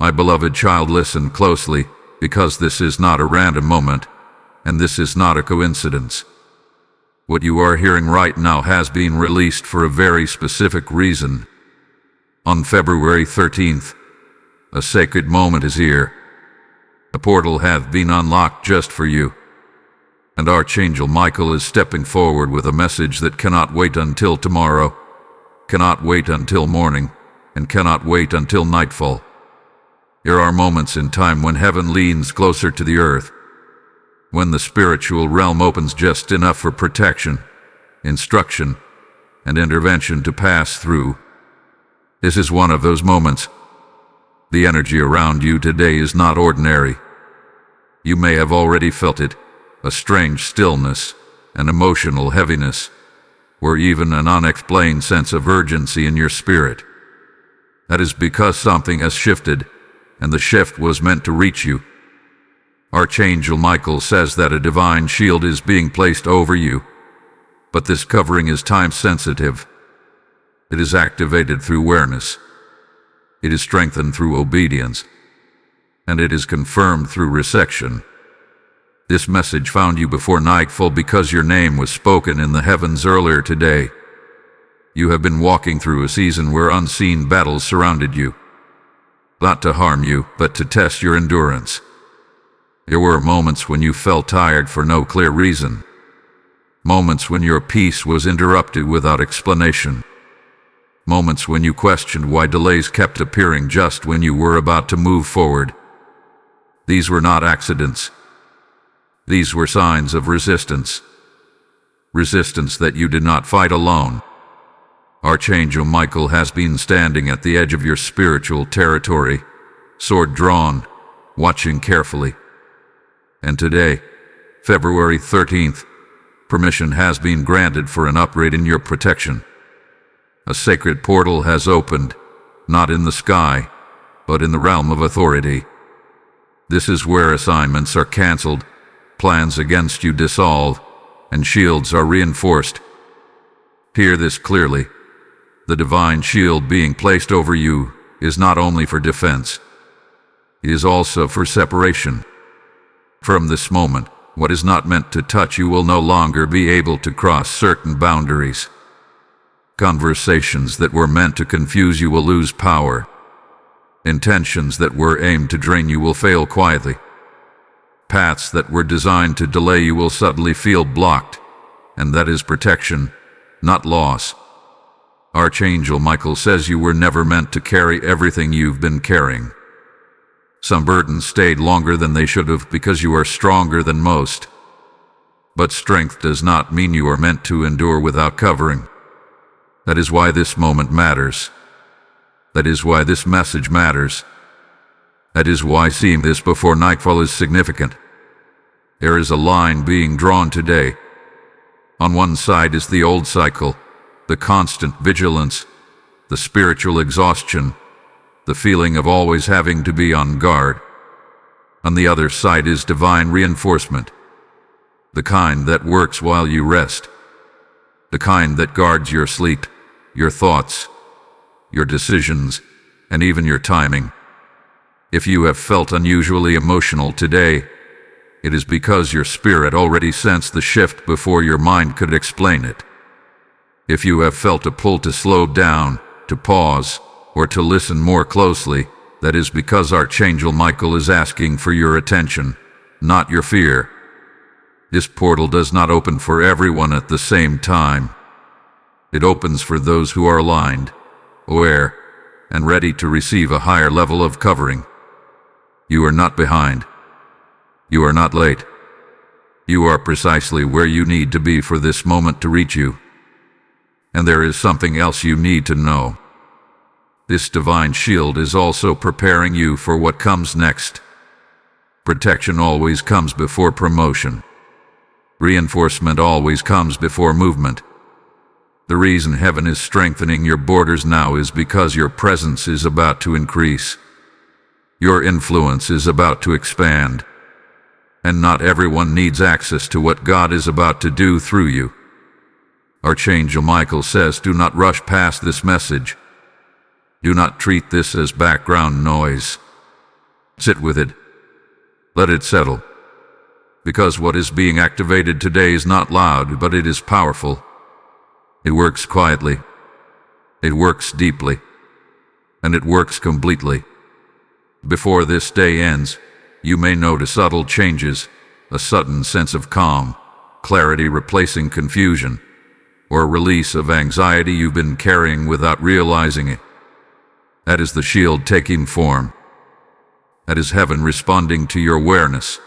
My beloved child, listen closely, because this is not a random moment, and this is not a coincidence. What you are hearing right now has been released for a very specific reason. On February 13th, a sacred moment is here. A portal hath been unlocked just for you. And Archangel Michael is stepping forward with a message that cannot wait until tomorrow, cannot wait until morning, and cannot wait until nightfall. There are moments in time when heaven leans closer to the earth, when the spiritual realm opens just enough for protection, instruction, and intervention to pass through. This is one of those moments. The energy around you today is not ordinary. You may have already felt it, a strange stillness, an emotional heaviness, or even an unexplained sense of urgency in your spirit. That is because something has shifted, and the shift was meant to reach you. Archangel Michael says that a divine shield is being placed over you, but this covering is time-sensitive. It is activated through awareness. It is strengthened through obedience. And it is confirmed through reception. This message found you before nightfall because your name was spoken in the heavens earlier today. You have been walking through a season where unseen battles surrounded you. Not to harm you, but to test your endurance. There were moments when you felt tired for no clear reason. Moments when your peace was interrupted without explanation. Moments when you questioned why delays kept appearing just when you were about to move forward. These were not accidents. These were signs of resistance. Resistance that you did not fight alone. Archangel Michael has been standing at the edge of your spiritual territory, sword drawn, watching carefully. And today, February 13th, permission has been granted for an upgrade in your protection. A sacred portal has opened, not in the sky, but in the realm of authority. This is where assignments are cancelled, plans against you dissolve, and shields are reinforced. Hear this clearly. The divine shield being placed over you is not only for defense, it is also for separation. From this moment, what is not meant to touch you will no longer be able to cross certain boundaries. Conversations that were meant to confuse you will lose power. Intentions that were aimed to drain you will fail quietly. Paths that were designed to delay you will suddenly feel blocked, and that is protection, not loss. Archangel Michael says you were never meant to carry everything you've been carrying. Some burdens stayed longer than they should have because you are stronger than most. But strength does not mean you are meant to endure without covering. That is why this moment matters. That is why this message matters. That is why seeing this before nightfall is significant. There is a line being drawn today. On one side is the old cycle, the constant vigilance, the spiritual exhaustion, the feeling of always having to be on guard. On the other side is divine reinforcement, the kind that works while you rest, the kind that guards your sleep, your thoughts, your decisions, and even your timing. If you have felt unusually emotional today, it is because your spirit already sensed the shift before your mind could explain it. If you have felt a pull to slow down, to pause, or to listen more closely, that is because Archangel Michael is asking for your attention, not your fear. This portal does not open for everyone at the same time. It opens for those who are aligned, aware, and ready to receive a higher level of covering. You are not behind. You are not late. You are precisely where you need to be for this moment to reach you. And there is something else you need to know. This divine shield is also preparing you for what comes next. Protection always comes before promotion. Reinforcement always comes before movement. The reason heaven is strengthening your borders now is because your presence is about to increase. Your influence is about to expand. And not everyone needs access to what God is about to do through you. Archangel Michael says, do not rush past this message. Do not treat this as background noise. Sit with it. Let it settle. Because what is being activated today is not loud, but it is powerful. It works quietly. It works deeply. And it works completely. Before this day ends, you may notice subtle changes, a sudden sense of calm, clarity replacing confusion, or a release of anxiety you've been carrying without realizing it. That is the shield taking form. That is heaven responding to your awareness.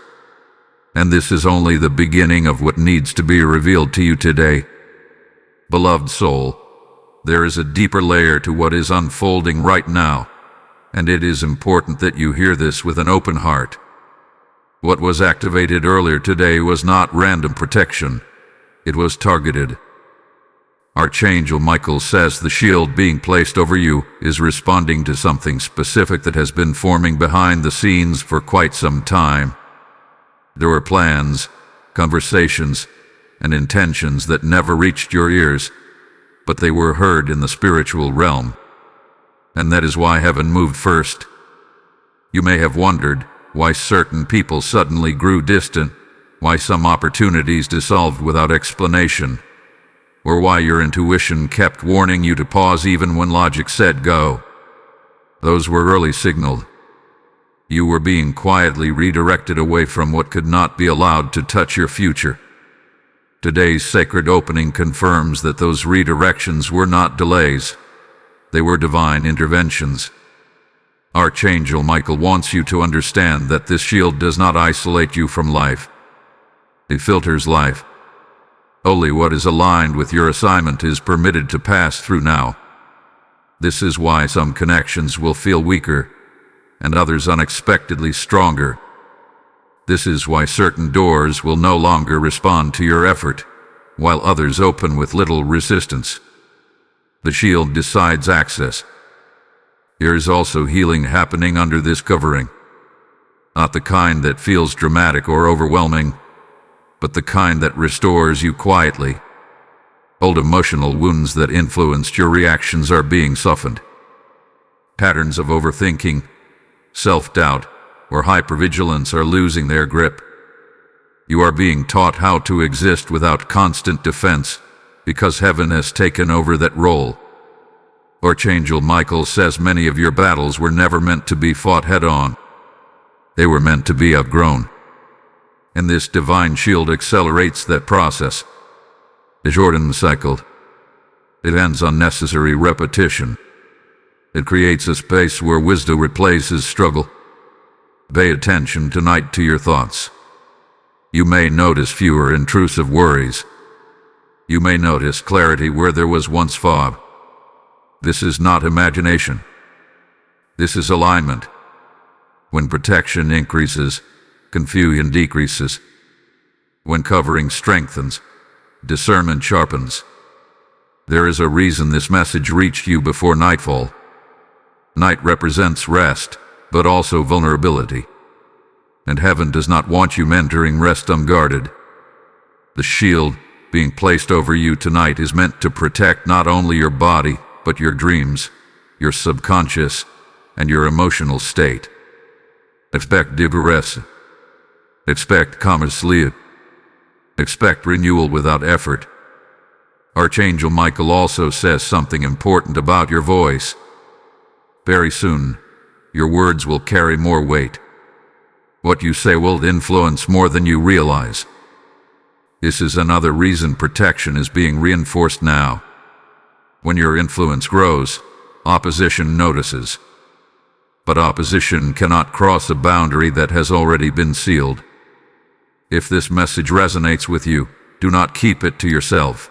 And this is only the beginning of what needs to be revealed to you today. Beloved soul, there is a deeper layer to what is unfolding right now, and it is important that you hear this with an open heart. What was activated earlier today was not random protection. It was targeted. Archangel Michael says the shield being placed over you is responding to something specific that has been forming behind the scenes for quite some time. There were plans, conversations, and intentions that never reached your ears, but they were heard in the spiritual realm. And that is why heaven moved first. You may have wondered why certain people suddenly grew distant, why some opportunities dissolved without explanation, or why your intuition kept warning you to pause even when logic said go. Those were early signals. You were being quietly redirected away from what could not be allowed to touch your future. Today's sacred opening confirms that those redirections were not delays. They were divine interventions. Archangel Michael wants you to understand that this shield does not isolate you from life. It filters life. Only what is aligned with your assignment is permitted to pass through now. This is why some connections will feel weaker, and others unexpectedly stronger. This is why certain doors will no longer respond to your effort, while others open with little resistance. The shield decides access. There is also healing happening under this covering. Not the kind that feels dramatic or overwhelming, but the kind that restores you quietly. Old emotional wounds that influenced your reactions are being softened. Patterns of overthinking, self-doubt, or hypervigilance are losing their grip. You are being taught how to exist without constant defense, because heaven has taken over that role. Archangel Michael says many of your battles were never meant to be fought head-on. They were meant to be outgrown. And this divine shield accelerates that process. It shortens the cycle. It ends unnecessary repetition. It creates a space where wisdom replaces struggle. Pay attention tonight to your thoughts. You may notice fewer intrusive worries. You may notice clarity where there was once fog. This is not imagination. This is alignment. When protection increases, confusion decreases. When covering strengthens, discernment sharpens. There is a reason this message reached you before nightfall. Night represents rest, but also vulnerability. And heaven does not want you entering rest unguarded. The shield being placed over you tonight is meant to protect not only your body, but your dreams, your subconscious, and your emotional state. Expect deeper rest. Expect calmer sleep. Expect renewal without effort. Archangel Michael also says something important about your voice. Very soon, your words will carry more weight. What you say will influence more than you realize. This is another reason protection is being reinforced now. When your influence grows, opposition notices. But opposition cannot cross a boundary that has already been sealed. If this message resonates with you, do not keep it to yourself.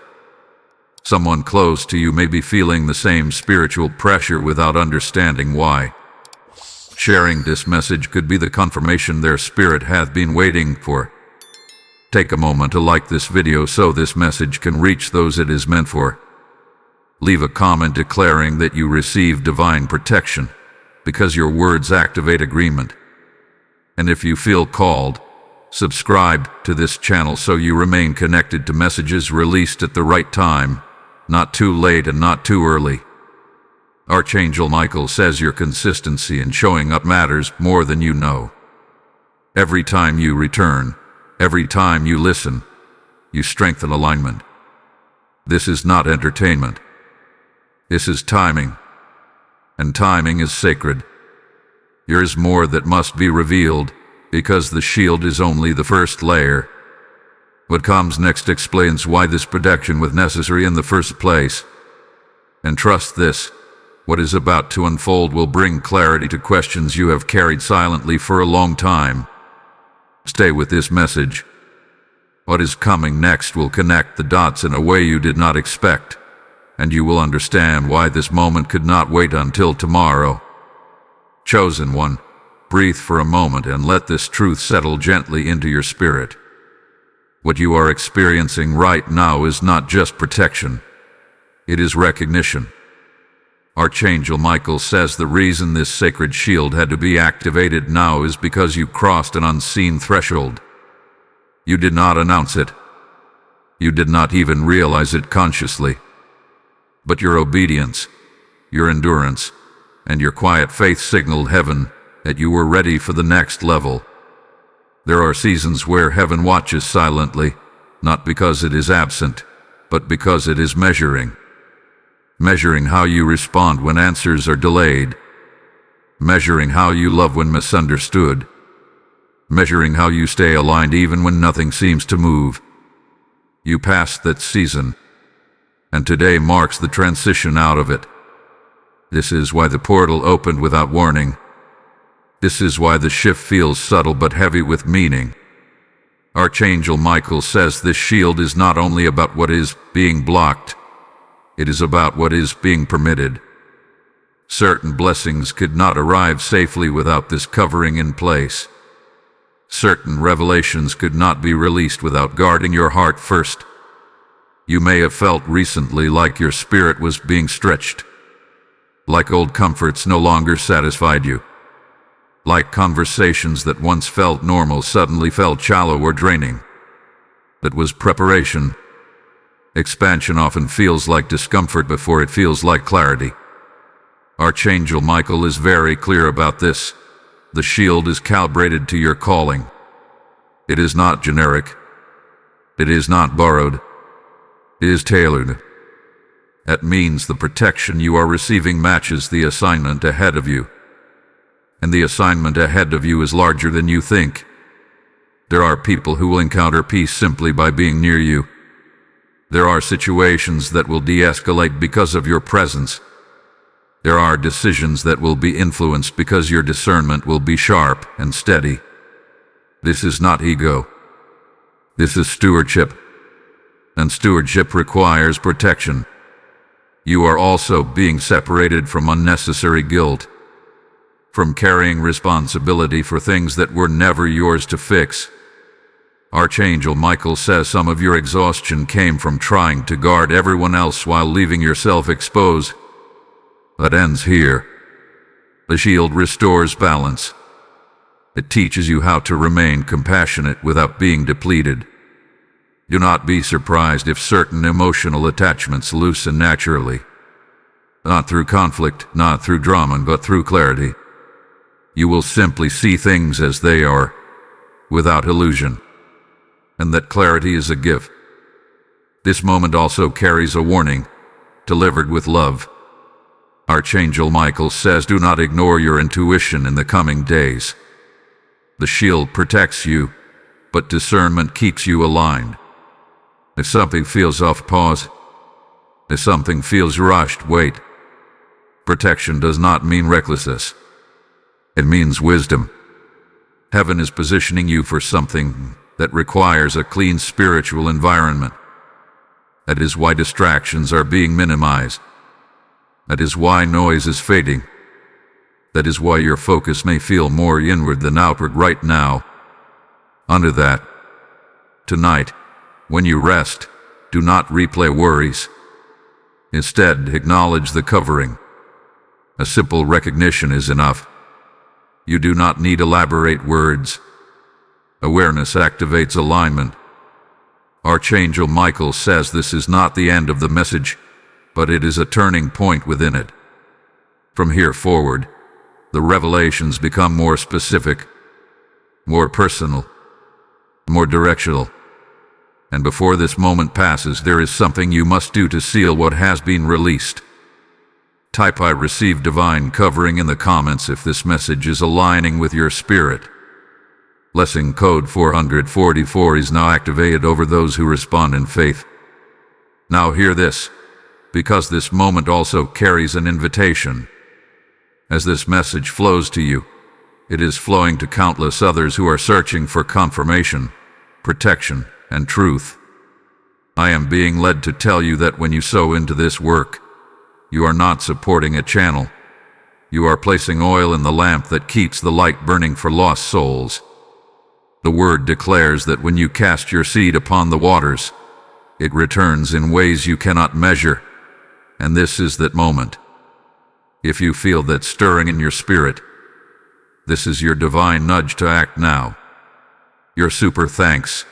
Someone close to you may be feeling the same spiritual pressure without understanding why. Sharing this message could be the confirmation their spirit hath been waiting for. Take a moment to like this video so this message can reach those it is meant for. Leave a comment declaring that you receive divine protection, because your words activate agreement. And if you feel called, subscribe to this channel so you remain connected to messages released at the right time, not too late and not too early. Archangel Michael says your consistency in showing up matters more than you know. Every time you return, every time you listen, you strengthen alignment. This is not entertainment. This is timing. And timing is sacred. There is more that must be revealed, because the shield is only the first layer. What comes next explains why this protection was necessary in the first place. And trust this, what is about to unfold will bring clarity to questions you have carried silently for a long time. Stay with this message. What is coming next will connect the dots in a way you did not expect, and you will understand why this moment could not wait until tomorrow. Chosen one, breathe for a moment and let this truth settle gently into your spirit. What you are experiencing right now is not just protection. It is recognition. Archangel Michael says the reason this sacred shield had to be activated now is because you crossed an unseen threshold. You did not announce it. You did not even realize it consciously. But your obedience, your endurance, and your quiet faith signaled heaven that you were ready for the next level. There are seasons where heaven watches silently, not because it is absent, but because it is measuring. Measuring how you respond when answers are delayed. Measuring how you love when misunderstood. Measuring how you stay aligned even when nothing seems to move. You passed that season, and today marks the transition out of it. This is why the portal opened without warning. This is why the shift feels subtle but heavy with meaning. Archangel Michael says this shield is not only about what is being blocked, it is about what is being permitted. Certain blessings could not arrive safely without this covering in place. Certain revelations could not be released without guarding your heart first. You may have felt recently like your spirit was being stretched. Like old comforts no longer satisfied you. Like conversations that once felt normal suddenly felt shallow or draining. That was preparation. Expansion often feels like discomfort before it feels like clarity. Archangel Michael is very clear about this. The shield is calibrated to your calling. It is not generic. It is not borrowed. It is tailored. That means the protection you are receiving matches the assignment ahead of you. And the assignment ahead of you is larger than you think. There are people who will encounter peace simply by being near you. There are situations that will de-escalate because of your presence. There are decisions that will be influenced because your discernment will be sharp and steady. This is not ego. This is stewardship. And stewardship requires protection. You are also being separated from unnecessary guilt, from carrying responsibility for things that were never yours to fix. Archangel Michael says some of your exhaustion came from trying to guard everyone else while leaving yourself exposed. That ends here. The shield restores balance. It teaches you how to remain compassionate without being depleted. Do not be surprised if certain emotional attachments loosen naturally. Not through conflict, not through drama, but through clarity. You will simply see things as they are, without illusion. And that clarity is a gift. This moment also carries a warning, delivered with love. Archangel Michael says do not ignore your intuition in the coming days. The shield protects you, but discernment keeps you aligned. If something feels off, pause. If something feels rushed, wait. Protection does not mean recklessness. It means wisdom. Heaven is positioning you for something that requires a clean spiritual environment. That is why distractions are being minimized. That is why noise is fading. That is why your focus may feel more inward than outward right now. Under that, tonight, when you rest, do not replay worries. Instead, acknowledge the covering. A simple recognition is enough. You do not need elaborate words. Awareness activates alignment. Archangel Michael says this is not the end of the message, but it is a turning point within it. From here forward, the revelations become more specific, more personal, more directional. And before this moment passes, there is something you must do to seal what has been released. Type "I receive divine covering" in the comments if this message is aligning with your spirit. Blessing code 444 is now activated over those who respond in faith. Now hear this, because this moment also carries an invitation. As this message flows to you, it is flowing to countless others who are searching for confirmation, protection, and truth. I am being led to tell you that when you sow into this work, you are not supporting a channel. You are placing oil in the lamp that keeps the light burning for lost souls. The word declares that when you cast your seed upon the waters, it returns in ways you cannot measure, and this is that moment. If you feel that stirring in your spirit, this is your divine nudge to act now. Your super thanks,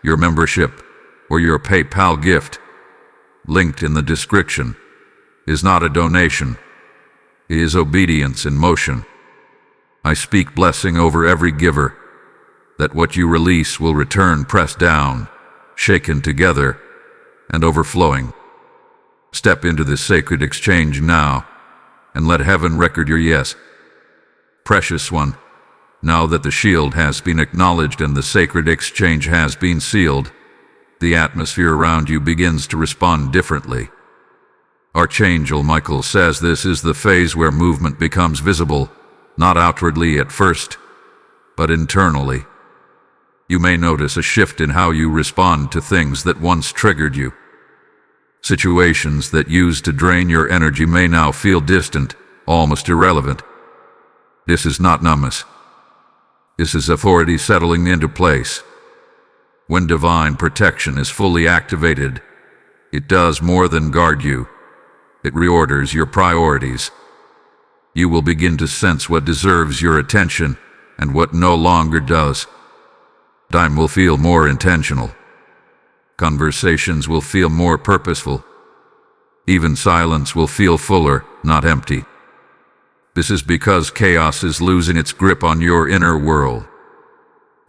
your membership, or your PayPal gift, linked in the description, is not a donation. It is obedience in motion. I speak blessing over every giver, that what you release will return pressed down, shaken together, and overflowing. Step into this sacred exchange now, and let heaven record your yes. Precious one, now that the shield has been acknowledged and the sacred exchange has been sealed, the atmosphere around you begins to respond differently. Archangel Michael says this is the phase where movement becomes visible, not outwardly at first, but internally. You may notice a shift in how you respond to things that once triggered you. Situations that used to drain your energy may now feel distant, almost irrelevant. This is not numbness. This is authority settling into place. When divine protection is fully activated, it does more than guard you. It reorders your priorities. You will begin to sense what deserves your attention and what no longer does. Time will feel more intentional. Conversations will feel more purposeful. Even silence will feel fuller, not empty. This is because chaos is losing its grip on your inner world.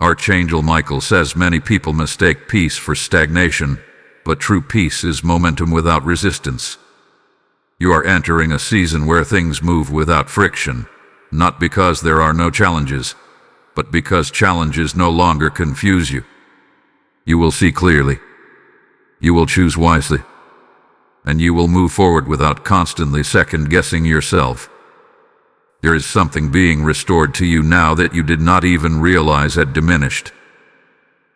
Archangel Michael says many people mistake peace for stagnation, but true peace is momentum without resistance. You are entering a season where things move without friction, not because there are no challenges, but because challenges no longer confuse you. You will see clearly. You will choose wisely. And you will move forward without constantly second-guessing yourself. There is something being restored to you now that you did not even realize had diminished.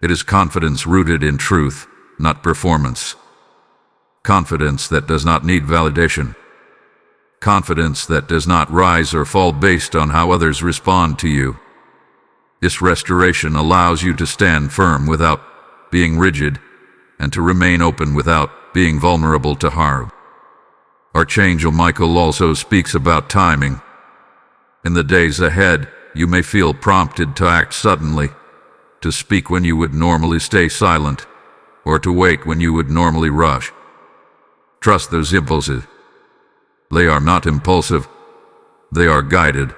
It is confidence rooted in truth, not performance. Confidence that does not need validation. Confidence that does not rise or fall based on how others respond to you. This restoration allows you to stand firm without being rigid, and to remain open without being vulnerable to harm. Archangel Michael also speaks about timing. In the days ahead, you may feel prompted to act suddenly, to speak when you would normally stay silent, or to wait when you would normally rush. Trust those impulses. They are not impulsive. They are guided.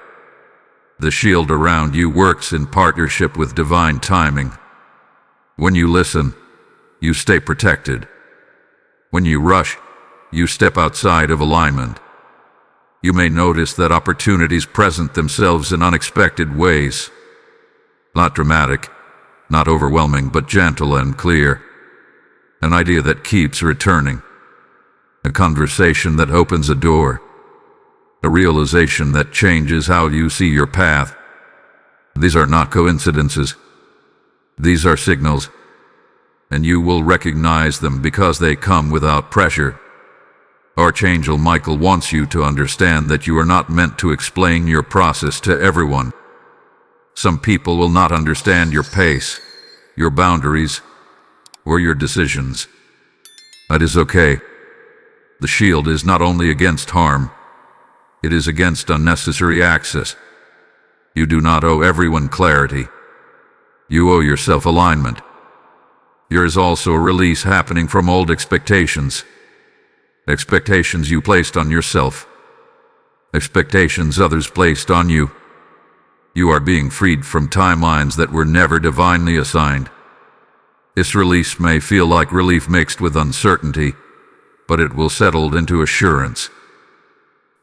The shield around you works in partnership with divine timing. When you listen, you stay protected. When you rush, you step outside of alignment. You may notice that opportunities present themselves in unexpected ways. Not dramatic, not overwhelming, but gentle and clear. An idea that keeps returning. A conversation that opens a door. A realization that changes how you see your path. These are not coincidences. These are signals. And you will recognize them because they come without pressure. Archangel Michael wants you to understand that you are not meant to explain your process to everyone. Some people will not understand your pace, your boundaries, or your decisions. That is okay. The shield is not only against harm, it is against unnecessary access. You do not owe everyone clarity. You owe yourself alignment. There is also a release happening from old expectations. Expectations you placed on yourself. expectations others placed on you. You are being freed from timelines that were never divinely assigned. This release may feel like relief mixed with uncertainty, but it will settle into assurance.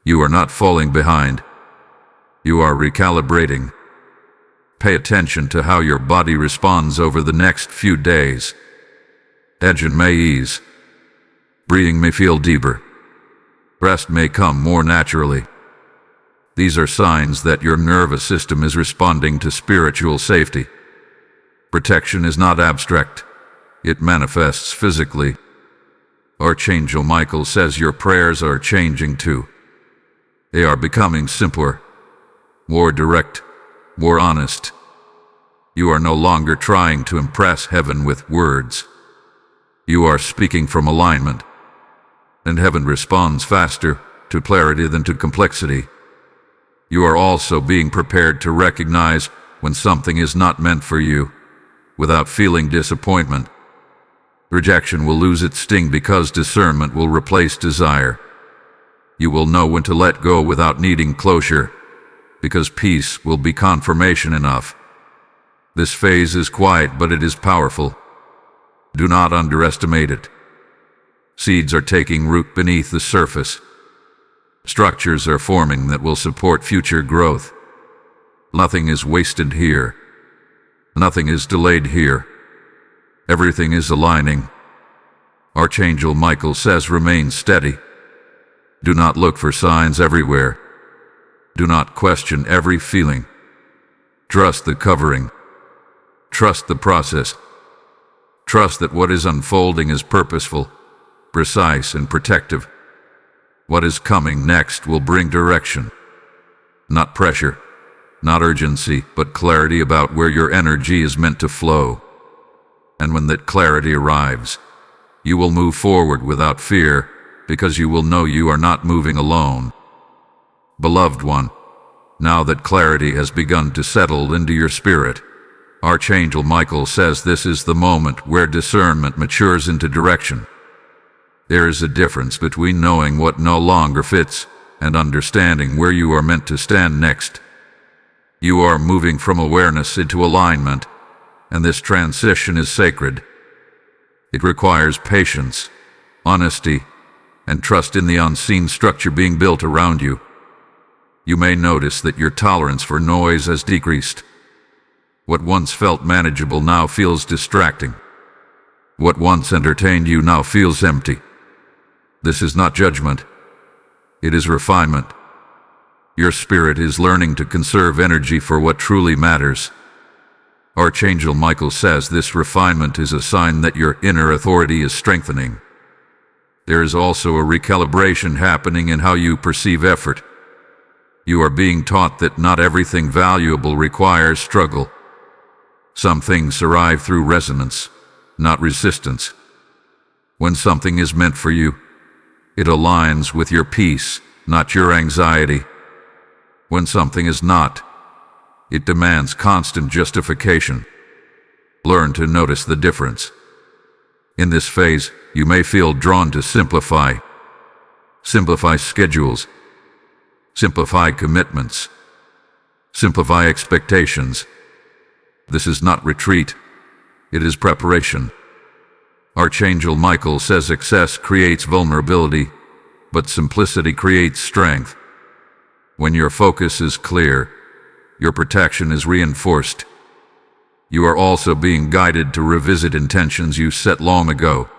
You are not falling behind. You are recalibrating. Pay attention to how your body responds over the next few days. Tension may ease. Breathing may feel deeper. Rest may come more naturally. These are signs that your nervous system is responding to spiritual safety. Protection is not abstract. It manifests physically. Archangel Michael says your prayers are changing too. They are becoming simpler, more direct, more honest. You are no longer trying to impress heaven with words. You are speaking from alignment, and heaven responds faster to clarity than to complexity. You are also being prepared to recognize when something is not meant for you, without feeling disappointment. Rejection will lose its sting because discernment will replace desire. You will know when to let go without needing closure, because peace will be confirmation enough. This phase is quiet, but it is powerful. Do not underestimate it. Seeds are taking root beneath the surface. Structures are forming that will support future growth. Nothing is wasted here. Nothing is delayed here. Everything is aligning. Archangel Michael says remain steady. Do not look for signs everywhere. Do not question every feeling. Trust the covering. Trust the process. Trust that what is unfolding is purposeful, precise, and protective. What is coming next will bring direction. Not pressure, not urgency, but clarity about where your energy is meant to flow. And when that clarity arrives, you will move forward without fear, because you will know you are not moving alone. Beloved one, now that clarity has begun to settle into your spirit, Archangel Michael says this is the moment where discernment matures into direction. There is a difference between knowing what no longer fits and understanding where you are meant to stand next. You are moving from awareness into alignment, and this transition is sacred. It requires patience, honesty, and trust in the unseen structure being built around you. You may notice that your tolerance for noise has decreased. What once felt manageable now feels distracting. What once entertained you now feels empty. This is not judgment. It is refinement. Your spirit is learning to conserve energy for what truly matters. Archangel Michael says this refinement is a sign that your inner authority is strengthening. There is also a recalibration happening in how you perceive effort. You are being taught that not everything valuable requires struggle. Some things arrive through resonance, not resistance. When something is meant for you, it aligns with your peace, not your anxiety. When something is not, it demands constant justification. Learn to notice the difference. In this phase, you may feel drawn to simplify. Simplify schedules. Simplify commitments. Simplify expectations. This is not retreat. It is preparation. Archangel Michael says excess creates vulnerability, but simplicity creates strength. When your focus is clear, your protection is reinforced. You are also being guided to revisit intentions you set long ago.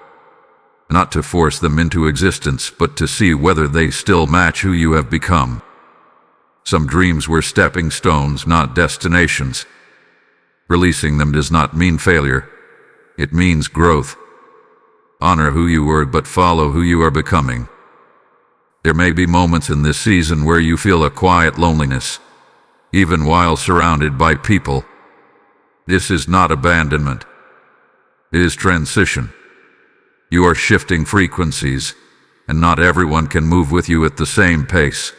Not to force them into existence, but to see whether they still match who you have become. Some dreams were stepping stones, not destinations. Releasing them does not mean failure. It means growth. Honor who you were, but follow who you are becoming. There may be moments in this season where you feel a quiet loneliness, even while surrounded by people. This is not abandonment. It is transition. You are shifting frequencies, and not everyone can move with you at the same pace.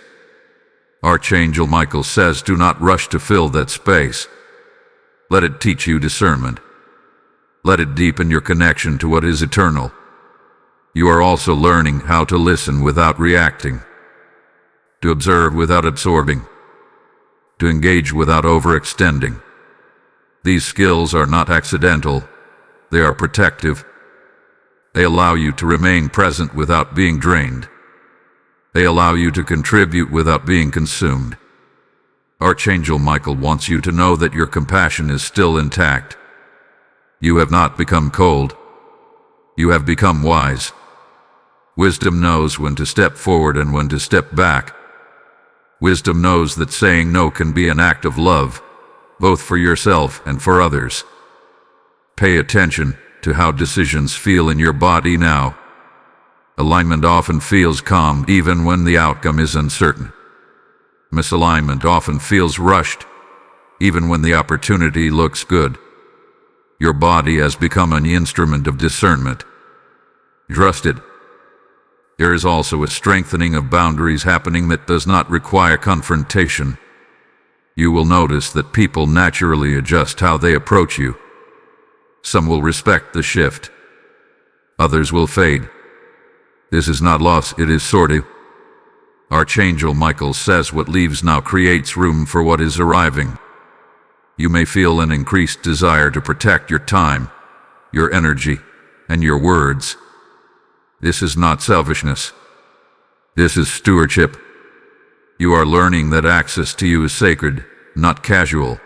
Archangel Michael says do not rush to fill that space. Let it teach you discernment. Let it deepen your connection to what is eternal. You are also learning how to listen without reacting. to observe without absorbing, to engage without overextending. These skills are not accidental, they are protective. They allow you to remain present without being drained. They allow you to contribute without being consumed. Archangel Michael wants you to know that your compassion is still intact. You have not become cold. You have become wise. Wisdom knows when to step forward and when to step back. Wisdom knows that saying no can be an act of love, both for yourself and for others. Pay attention to how decisions feel in your body now. Alignment often feels calm even when the outcome is uncertain. Misalignment often feels rushed, even when the opportunity looks good. Your body has become an instrument of discernment. Trust it. There is also a strengthening of boundaries happening that does not require confrontation. You will notice that people naturally adjust how they approach you. Some will respect the shift. Others will fade. This is not loss, it is sorting. Archangel Michael says what leaves now creates room for what is arriving. You may feel an increased desire to protect your time, your energy, and your words. This is not selfishness. This is stewardship. You are learning that access to you is sacred, not casual.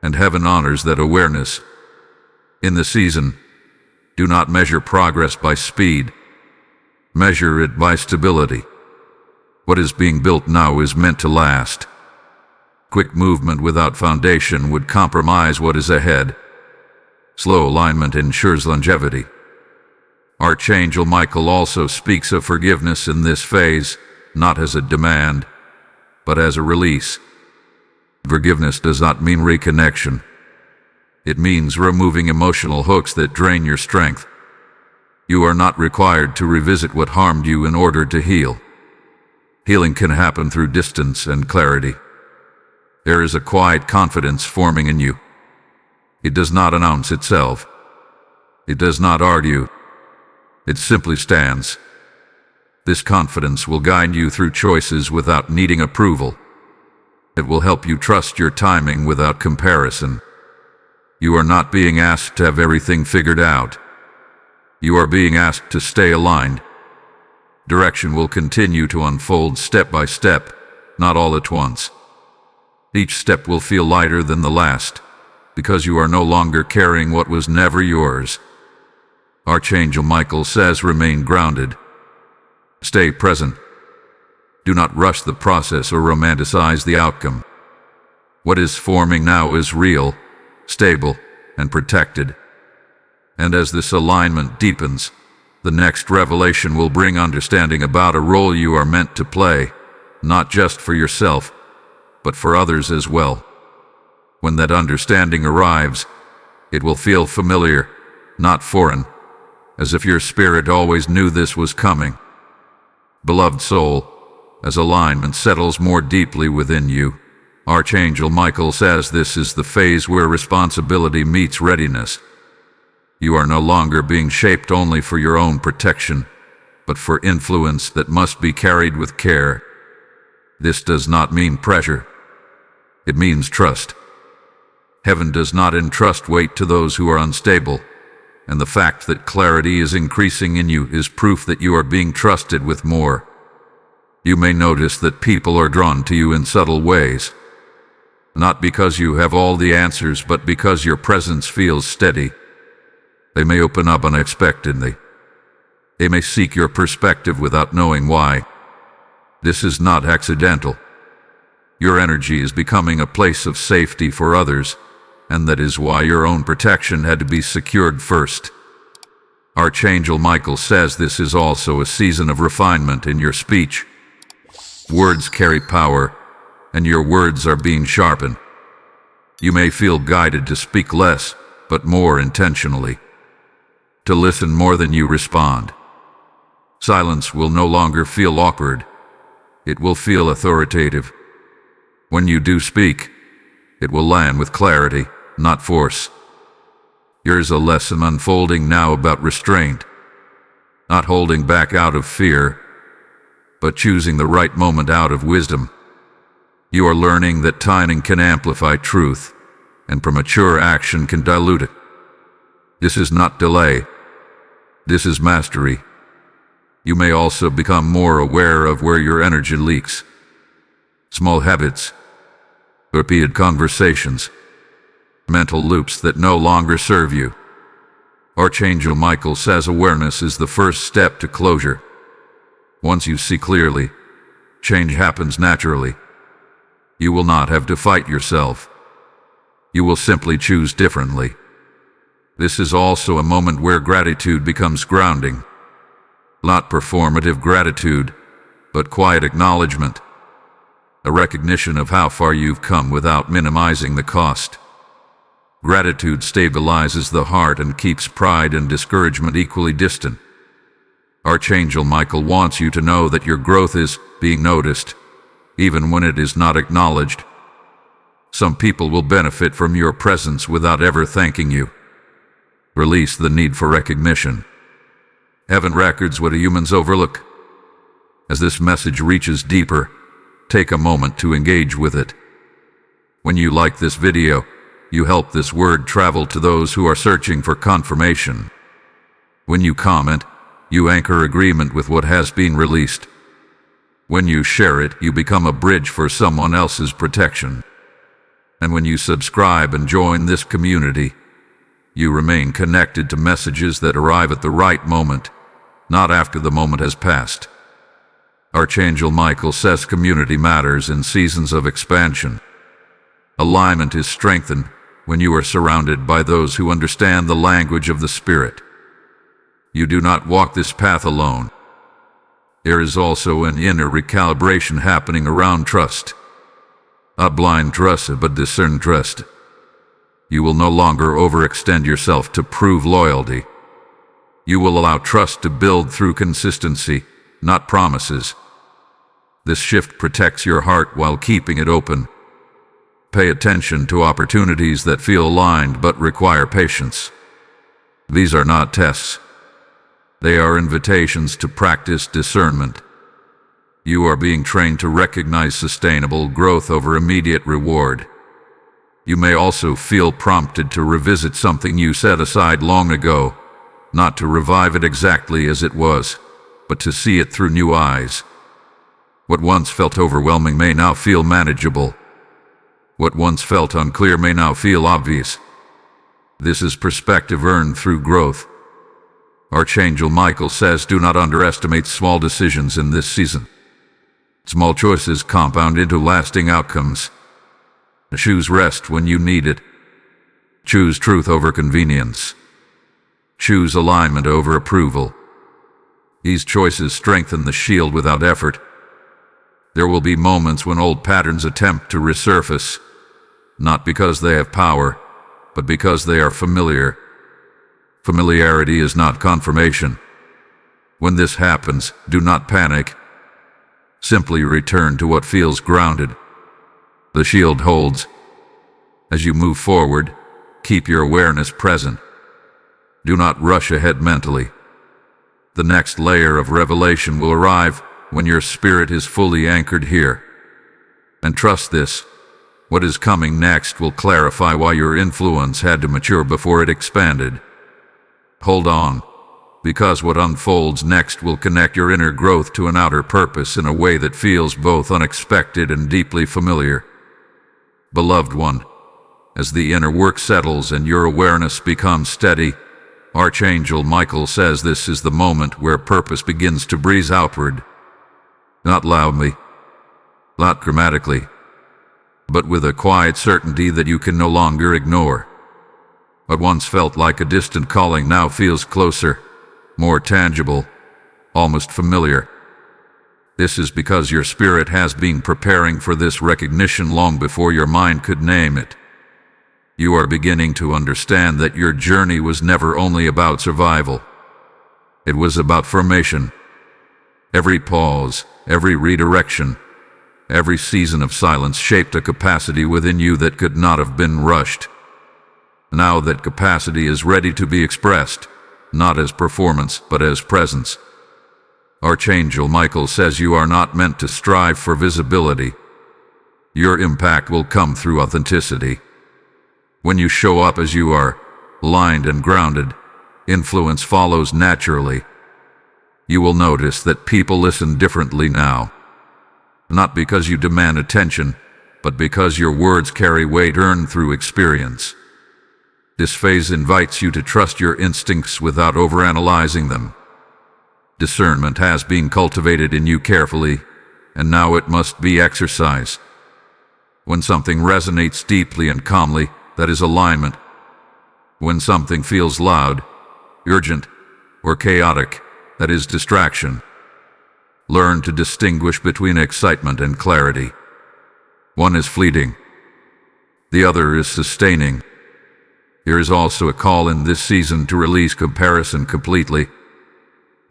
And heaven honors that awareness. In the season, do not measure progress by speed. Measure it by stability. What is being built now is meant to last. Quick movement without foundation would compromise what is ahead. Slow alignment ensures longevity. Archangel Michael also speaks of forgiveness in this phase, not as a demand, but as a release. Forgiveness does not mean reconnection. It means removing emotional hooks that drain your strength. You are not required to revisit what harmed you in order to heal. Healing can happen through distance and clarity. There is a quiet confidence forming in you. It does not announce itself. It does not argue. It simply stands. This confidence will guide you through choices without needing approval. It will help you trust your timing without comparison. You are not being asked to have everything figured out. You are being asked to stay aligned. Direction will continue to unfold step by step, not all at once. Each step will feel lighter than the last, because you are no longer carrying what was never yours. Archangel Michael says remain grounded. Stay present. Do not rush the process or romanticize the outcome. What is forming now is real, stable, and protected. And as this alignment deepens, the next revelation will bring understanding about a role you are meant to play, not just for yourself, but for others as well. When that understanding arrives, it will feel familiar, not foreign, as if your spirit always knew this was coming. Beloved soul, as alignment settles more deeply within you, Archangel Michael says this is the phase where responsibility meets readiness. You are no longer being shaped only for your own protection, but for influence that must be carried with care. This does not mean pressure. It means trust. Heaven does not entrust weight to those who are unstable, and the fact that clarity is increasing in you is proof that you are being trusted with more. You may notice that people are drawn to you in subtle ways, not because you have all the answers, but because your presence feels steady. They may open up unexpectedly. They may seek your perspective without knowing why. This is not accidental. Your energy is becoming a place of safety for others, and that is why your own protection had to be secured first. Archangel Michael says this is also a season of refinement in your speech. Words carry power, and your words are being sharpened. You may feel guided to speak less, but more intentionally. To listen more than you respond. Silence will no longer feel awkward. It will feel authoritative. When you do speak, it will land with clarity, not force. There is a lesson unfolding now about restraint, not holding back out of fear, but choosing the right moment out of wisdom. You are learning that timing can amplify truth, and premature action can dilute it. This is not delay. This is mastery. You may also become more aware of where your energy leaks. Small habits, repeated conversations, mental loops that no longer serve you. Archangel Michael says awareness is the first step to closure. Once you see clearly, change happens naturally. You will not have to fight yourself. You will simply choose differently. This is also a moment where gratitude becomes grounding. Not performative gratitude, but quiet acknowledgement. A recognition of how far you've come without minimizing the cost. Gratitude stabilizes the heart and keeps pride and discouragement equally distant. Archangel Michael wants you to know that your growth is being noticed, even when it is not acknowledged. Some people will benefit from your presence without ever thanking you. Release the need for recognition. Heaven records what humans overlook. As this message reaches deeper, take a moment to engage with it. When you like this video, you help this word travel to those who are searching for confirmation. When you comment, you anchor agreement with what has been released. When you share it, you become a bridge for someone else's protection. And when you subscribe and join this community, you remain connected to messages that arrive at the right moment, not after the moment has passed. Archangel Michael says community matters in seasons of expansion. Alignment is strengthened when you are surrounded by those who understand the language of the Spirit. You do not walk this path alone. There is also an inner recalibration happening around trust. Not blind trust, but discerned trust. You will no longer overextend yourself to prove loyalty. You will allow trust to build through consistency, not promises. This shift protects your heart while keeping it open. Pay attention to opportunities that feel aligned but require patience. These are not tests. They are invitations to practice discernment. You are being trained to recognize sustainable growth over immediate reward. You may also feel prompted to revisit something you set aside long ago, not to revive it exactly as it was, but to see it through new eyes. What once felt overwhelming may now feel manageable. What once felt unclear may now feel obvious. This is perspective earned through growth. Archangel Michael says do not underestimate small decisions in this season. Small choices compound into lasting outcomes. Choose rest when you need it. Choose truth over convenience. Choose alignment over approval. These choices strengthen the shield without effort. There will be moments when old patterns attempt to resurface, not because they have power, but because they are familiar. Familiarity is not confirmation. When this happens, do not panic. Simply return to what feels grounded. The shield holds. As you move forward, keep your awareness present. Do not rush ahead mentally. The next layer of revelation will arrive when your spirit is fully anchored here. And trust this, what is coming next will clarify why your influence had to mature before it expanded. Hold on, because what unfolds next will connect your inner growth to an outer purpose in a way that feels both unexpected and deeply familiar. Beloved one, as the inner work settles and your awareness becomes steady, Archangel Michael says this is the moment where purpose begins to breeze outward. Not loudly, not dramatically, but with a quiet certainty that you can no longer ignore. What once felt like a distant calling now feels closer, more tangible, almost familiar. This is because your spirit has been preparing for this recognition long before your mind could name it. You are beginning to understand that your journey was never only about survival. It was about formation. Every pause, every redirection, every season of silence shaped a capacity within you that could not have been rushed. Now that capacity is ready to be expressed, not as performance, but as presence. Archangel Michael says you are not meant to strive for visibility. Your impact will come through authenticity. When you show up as you are, aligned and grounded, influence follows naturally. You will notice that people listen differently now. Not because you demand attention, but because your words carry weight earned through experience. This phase invites you to trust your instincts without overanalyzing them. Discernment has been cultivated in you carefully, and now it must be exercised. When something resonates deeply and calmly, that is alignment. When something feels loud, urgent, or chaotic, that is distraction. Learn to distinguish between excitement and clarity. One is fleeting. The other is sustaining. There is also a call in this season to release comparison completely.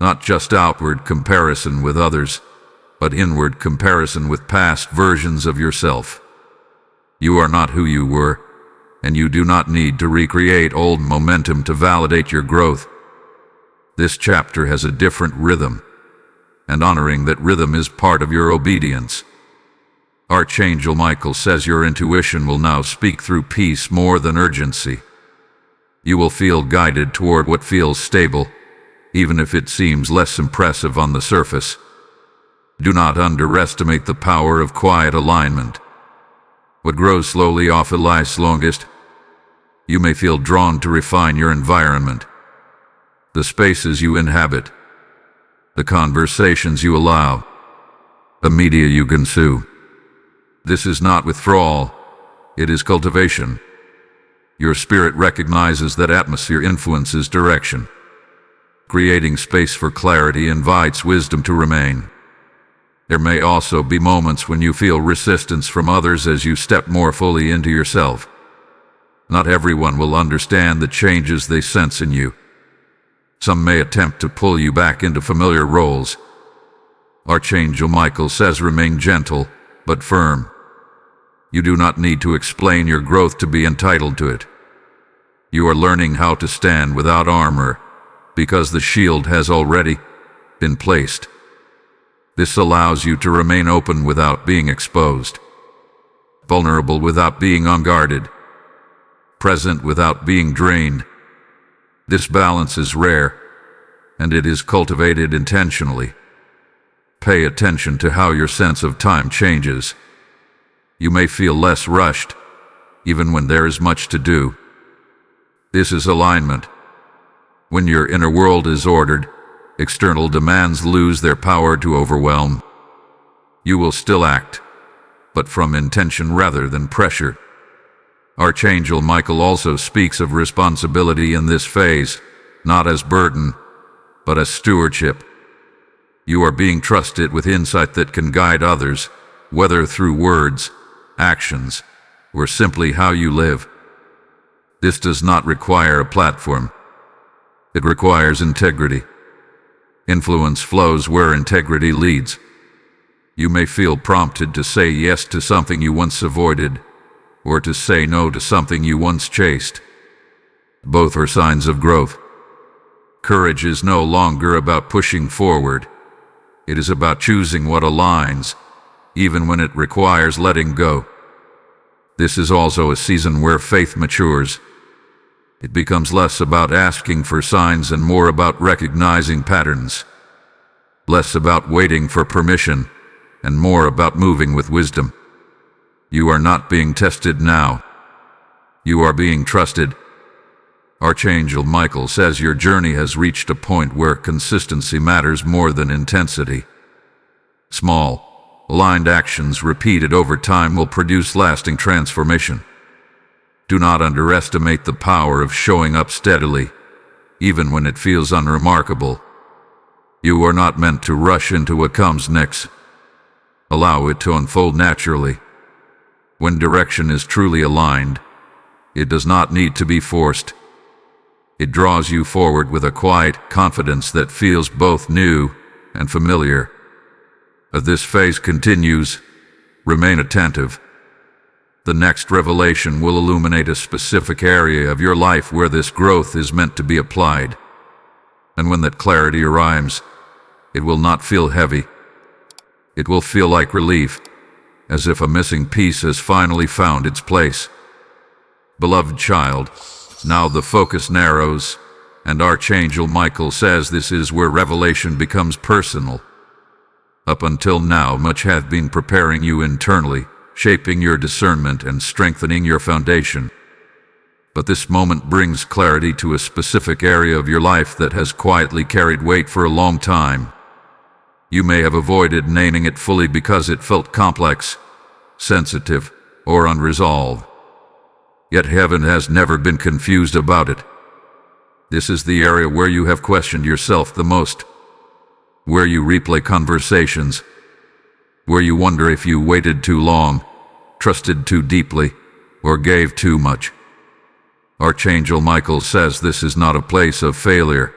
Not just outward comparison with others, but inward comparison with past versions of yourself. You are not who you were, and you do not need to recreate old momentum to validate your growth. This chapter has a different rhythm, and honoring that rhythm is part of your obedience. Archangel Michael says your intuition will now speak through peace more than urgency. You will feel guided toward what feels stable, even if it seems less impressive on the surface. Do not underestimate the power of quiet alignment. What grows slowly often lasts longest. You may feel drawn to refine your environment, the spaces you inhabit, the conversations you allow, the media you consume. This is not withdrawal, it is cultivation. Your spirit recognizes that atmosphere influences direction. Creating space for clarity invites wisdom to remain. There may also be moments when you feel resistance from others as you step more fully into yourself. Not everyone will understand the changes they sense in you. Some may attempt to pull you back into familiar roles. Archangel Michael says remain gentle, but firm. You do not need to explain your growth to be entitled to it. You are learning how to stand without armor, because the shield has already been placed. This allows you to remain open without being exposed, vulnerable without being unguarded, present without being drained. This balance is rare, and it is cultivated intentionally. Pay attention to how your sense of time changes. You may feel less rushed, even when there is much to do. This is alignment. When your inner world is ordered, external demands lose their power to overwhelm. You will still act, but from intention rather than pressure. Archangel Michael also speaks of responsibility in this phase, not as burden, but as stewardship. You are being trusted with insight that can guide others, whether through words, actions, or simply how you live. This does not require a platform. It requires integrity. Influence flows where integrity leads. You may feel prompted to say yes to something you once avoided, or to say no to something you once chased. Both are signs of growth. Courage is no longer about pushing forward. It is about choosing what aligns, even when it requires letting go. This is also a season where faith matures. It becomes less about asking for signs and more about recognizing patterns. Less about waiting for permission, and more about moving with wisdom. You are not being tested now. You are being trusted. Archangel Michael says your journey has reached a point where consistency matters more than intensity. Small, aligned actions repeated over time will produce lasting transformation. Do not underestimate the power of showing up steadily, even when it feels unremarkable. You are not meant to rush into what comes next. Allow it to unfold naturally. When direction is truly aligned, it does not need to be forced. It draws you forward with a quiet confidence that feels both new and familiar. As this phase continues, remain attentive. The next revelation will illuminate a specific area of your life where this growth is meant to be applied. And when that clarity arrives, It will not feel heavy. It will feel like relief, as if a missing piece has finally found its place. Beloved child, now the focus narrows, and Archangel Michael says this is where revelation becomes personal. Up until now, much had been preparing you internally, shaping your discernment and strengthening your foundation. But this moment brings clarity to a specific area of your life that has quietly carried weight for a long time. You may have avoided naming it fully because it felt complex, sensitive, or unresolved. Yet heaven has never been confused about it. This is the area where you have questioned yourself the most, where you replay conversations, where you wonder if you waited too long, trusted too deeply, or gave too much. Archangel Michael says this is not a place of failure.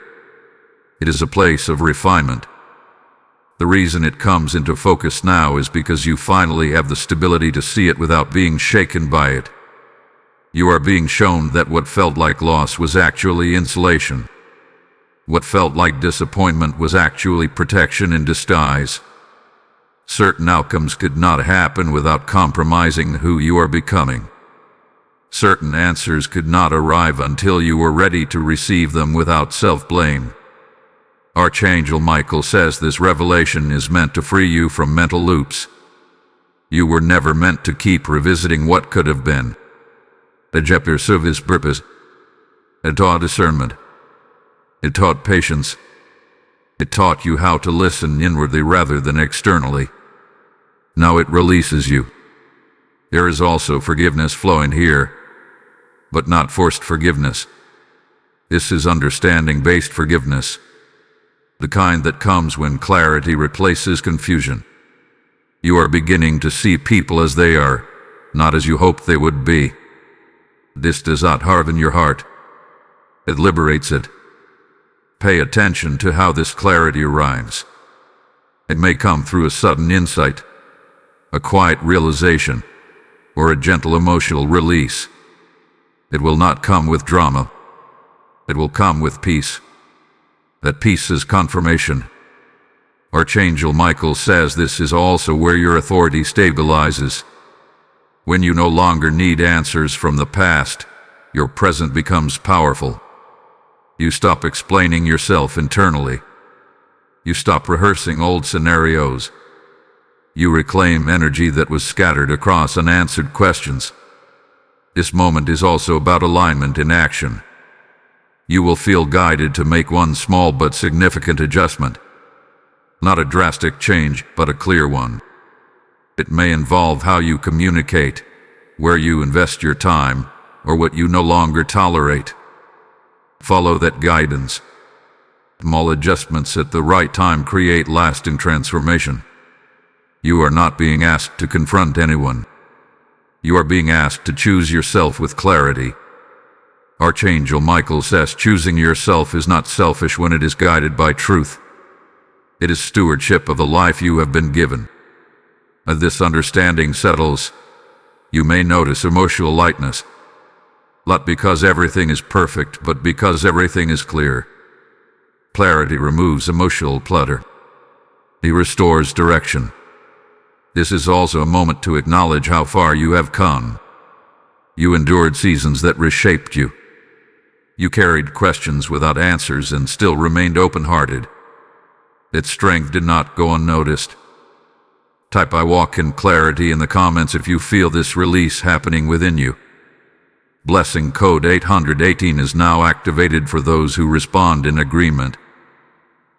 It is a place of refinement. The reason it comes into focus now is because you finally have the stability to see it without being shaken by it. You are being shown that what felt like loss was actually insulation. What felt like disappointment was actually protection in disguise. Certain outcomes could not happen without compromising who you are becoming. Certain answers could not arrive until you were ready to receive them without self-blame. Archangel Michael says this revelation is meant to free you from mental loops. You were never meant to keep revisiting what could have been. It taught discernment. It taught patience. It taught you how to listen inwardly rather than externally. Now it releases you. There is also forgiveness flowing here, but not forced forgiveness. This is understanding-based forgiveness, the kind that comes when clarity replaces confusion. You are beginning to see people as they are, not as you hoped they would be. This does not harden your heart. It liberates it. Pay attention to how this clarity arrives. It may come through a sudden insight, a quiet realization, or a gentle emotional release. It will not come with drama. It will come with peace. That peace is confirmation. Archangel Michael says this is also where your authority stabilizes. When you no longer need answers from the past, your present becomes powerful. You stop explaining yourself internally. You stop rehearsing old scenarios. You reclaim energy that was scattered across unanswered questions. This moment is also about alignment in action. You will feel guided to make one small but significant adjustment. Not a drastic change, but a clear one. It may involve how you communicate, where you invest your time, or what you no longer tolerate. Follow that guidance. Small adjustments at the right time create lasting transformation. You are not being asked to confront anyone. You are being asked to choose yourself with clarity. Archangel Michael says choosing yourself is not selfish when it is guided by truth. It is stewardship of the life you have been given. As this understanding settles, you may notice emotional lightness. Not because everything is perfect, but because everything is clear. Clarity removes emotional clutter. It restores direction. This is also a moment to acknowledge how far you have come. You endured seasons that reshaped you. You carried questions without answers and still remained open-hearted. Its strength did not go unnoticed. Type "I walk in clarity" in the comments if you feel this release happening within you. Blessing code 818 is now activated for those who respond in agreement.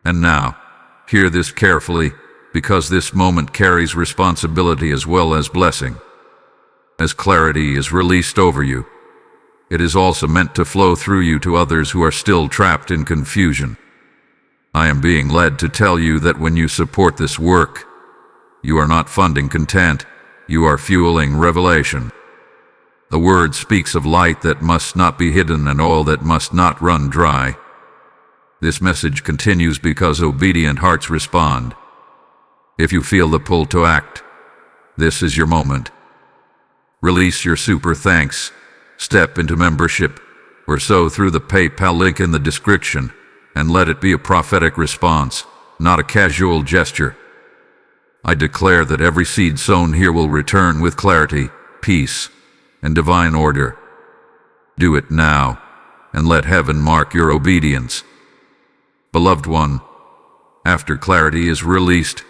And now, hear this carefully, because this moment carries responsibility as well as blessing. As clarity is released over you, it is also meant to flow through you to others who are still trapped in confusion. I am being led to tell you that when you support this work, you are not funding content, you are fueling revelation. The word speaks of light that must not be hidden and oil that must not run dry. This message continues because obedient hearts respond. If you feel the pull to act, this is your moment. Release your super thanks, step into membership, or sow through the PayPal link in the description, and let it be a prophetic response. not a casual gesture. I declare that every seed sown here will return with clarity, peace, and divine order. Do it now, and let heaven mark your obedience. Beloved one, after clarity is released,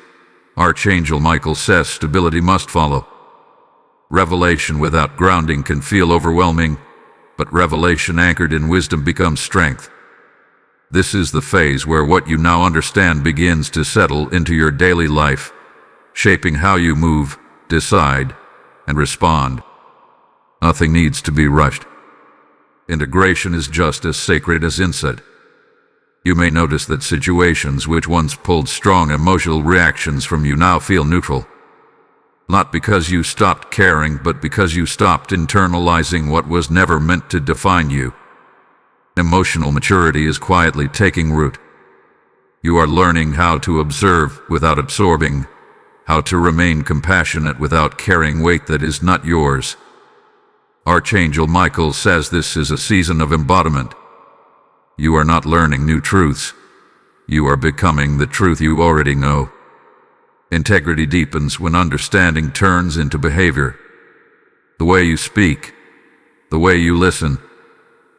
Archangel Michael says stability must follow. Revelation without grounding can feel overwhelming, but revelation anchored in wisdom becomes strength. This is the phase where what you now understand begins to settle into your daily life, shaping how you move, decide, and respond. Nothing needs to be rushed. Integration is just as sacred as insight. You may notice that situations which once pulled strong emotional reactions from you now feel neutral. Not because you stopped caring, but because you stopped internalizing what was never meant to define you. Emotional maturity is quietly taking root. You are learning how to observe without absorbing, how to remain compassionate without carrying weight that is not yours. Archangel Michael says this is a season of embodiment. You are not learning new truths. You are becoming the truth you already know. Integrity deepens when understanding turns into behavior. The way you speak, the way you listen,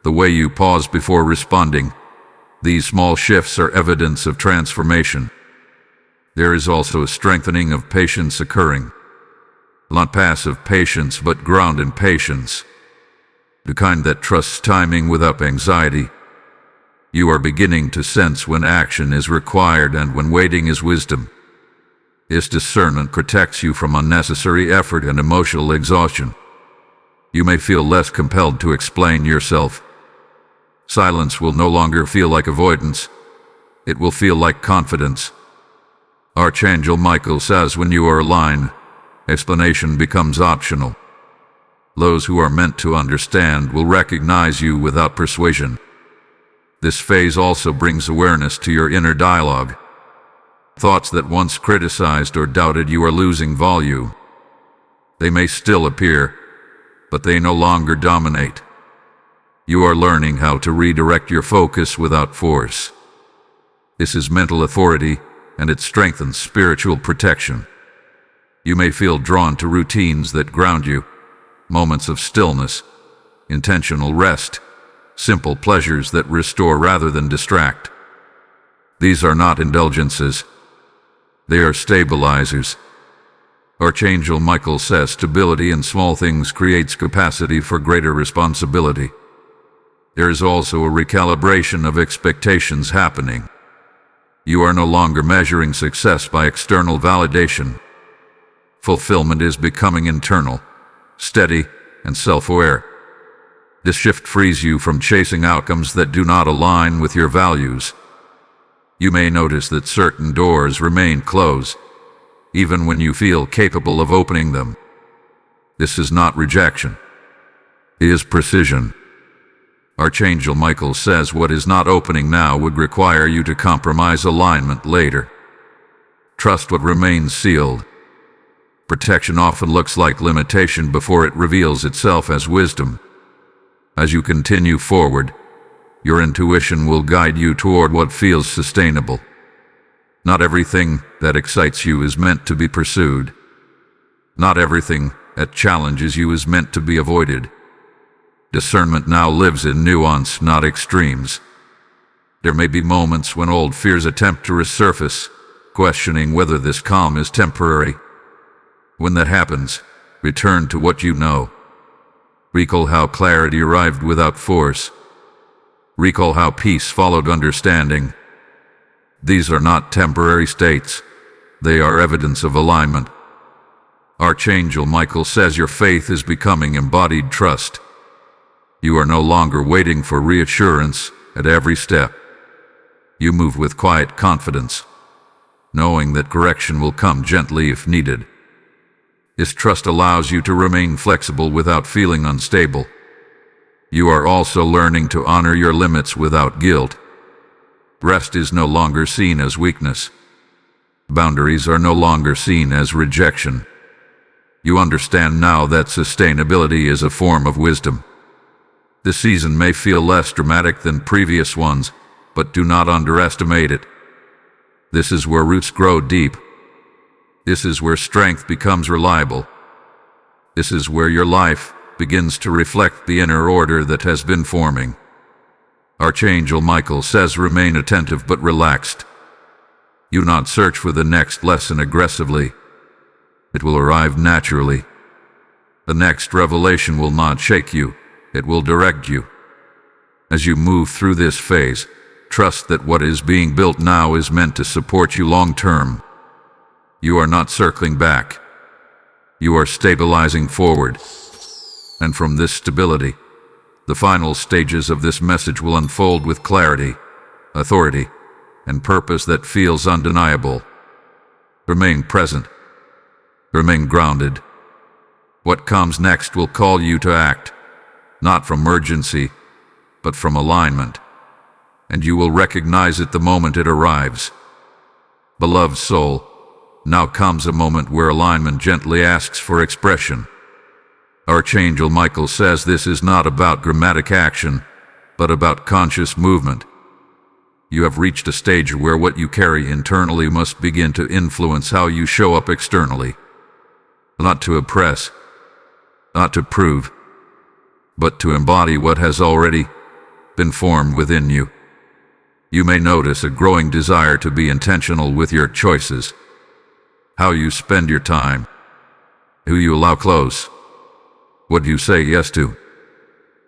the way you pause before responding, these small shifts are evidence of transformation. There is also a strengthening of patience occurring. Not passive patience, but grounded patience. The kind that trusts timing without anxiety. You are beginning to sense when action is required and when waiting is wisdom. This discernment protects you from unnecessary effort and emotional exhaustion. You may feel less compelled to explain yourself. Silence will no longer feel like avoidance. It will feel like confidence. Archangel Michael says when you are aligned, explanation becomes optional. Those who are meant to understand will recognize you without persuasion. This phase also brings awareness to your inner dialogue. Thoughts that once criticized or doubted you are losing value. They may still appear, but they no longer dominate. You are learning how to redirect your focus without force. This is mental authority, and it strengthens spiritual protection. You may feel drawn to routines that ground you, moments of stillness, intentional rest, simple pleasures that restore rather than distract. These are not indulgences. They are stabilizers. Archangel Michael says stability in small things creates capacity for greater responsibility. There is also a recalibration of expectations happening. You are no longer measuring success by external validation. Fulfillment is becoming internal, steady, and self-aware. This shift frees you from chasing outcomes that do not align with your values. You may notice that certain doors remain closed, even when you feel capable of opening them. This is not rejection. It is precision. Archangel Michael says what is not opening now would require you to compromise alignment later. Trust what remains sealed. Protection often looks like limitation before it reveals itself as wisdom. As you continue forward, your intuition will guide you toward what feels sustainable. Not everything that excites you is meant to be pursued. Not everything that challenges you is meant to be avoided. Discernment now lives in nuance, not extremes. There may be moments when old fears attempt to resurface, questioning whether this calm is temporary. When that happens, return to what you know. Recall how clarity arrived without force. Recall how peace followed understanding. These are not temporary states. They are evidence of alignment. Archangel Michael says your faith is becoming embodied trust. You are no longer waiting for reassurance at every step. You move with quiet confidence, knowing that correction will come gently if needed. This trust allows you to remain flexible without feeling unstable. You are also learning to honor your limits without guilt. Rest is no longer seen as weakness. Boundaries are no longer seen as rejection. You understand now that sustainability is a form of wisdom. This season may feel less dramatic than previous ones, but do not underestimate it. This is where roots grow deep. This is where strength becomes reliable. This is where your life begins to reflect the inner order that has been forming. Archangel Michael says remain attentive but relaxed. Do not search for the next lesson aggressively. It will arrive naturally. The next revelation will not shake you, it will direct you. As you move through this phase, trust that what is being built now is meant to support you long term. You are not circling back. You are stabilizing forward. And from this stability, the final stages of this message will unfold with clarity, authority, and purpose that feels undeniable. Remain present. Remain grounded. What comes next will call you to act, not from urgency, but from alignment. And you will recognize it the moment it arrives. Beloved soul, now comes a moment where alignment gently asks for expression. Archangel Michael says this is not about dramatic action, but about conscious movement. You have reached a stage where what you carry internally must begin to influence how you show up externally. Not to oppress, not to prove, but to embody what has already been formed within you. You may notice a growing desire to be intentional with your choices, how you spend your time, who you allow close, what you say yes to,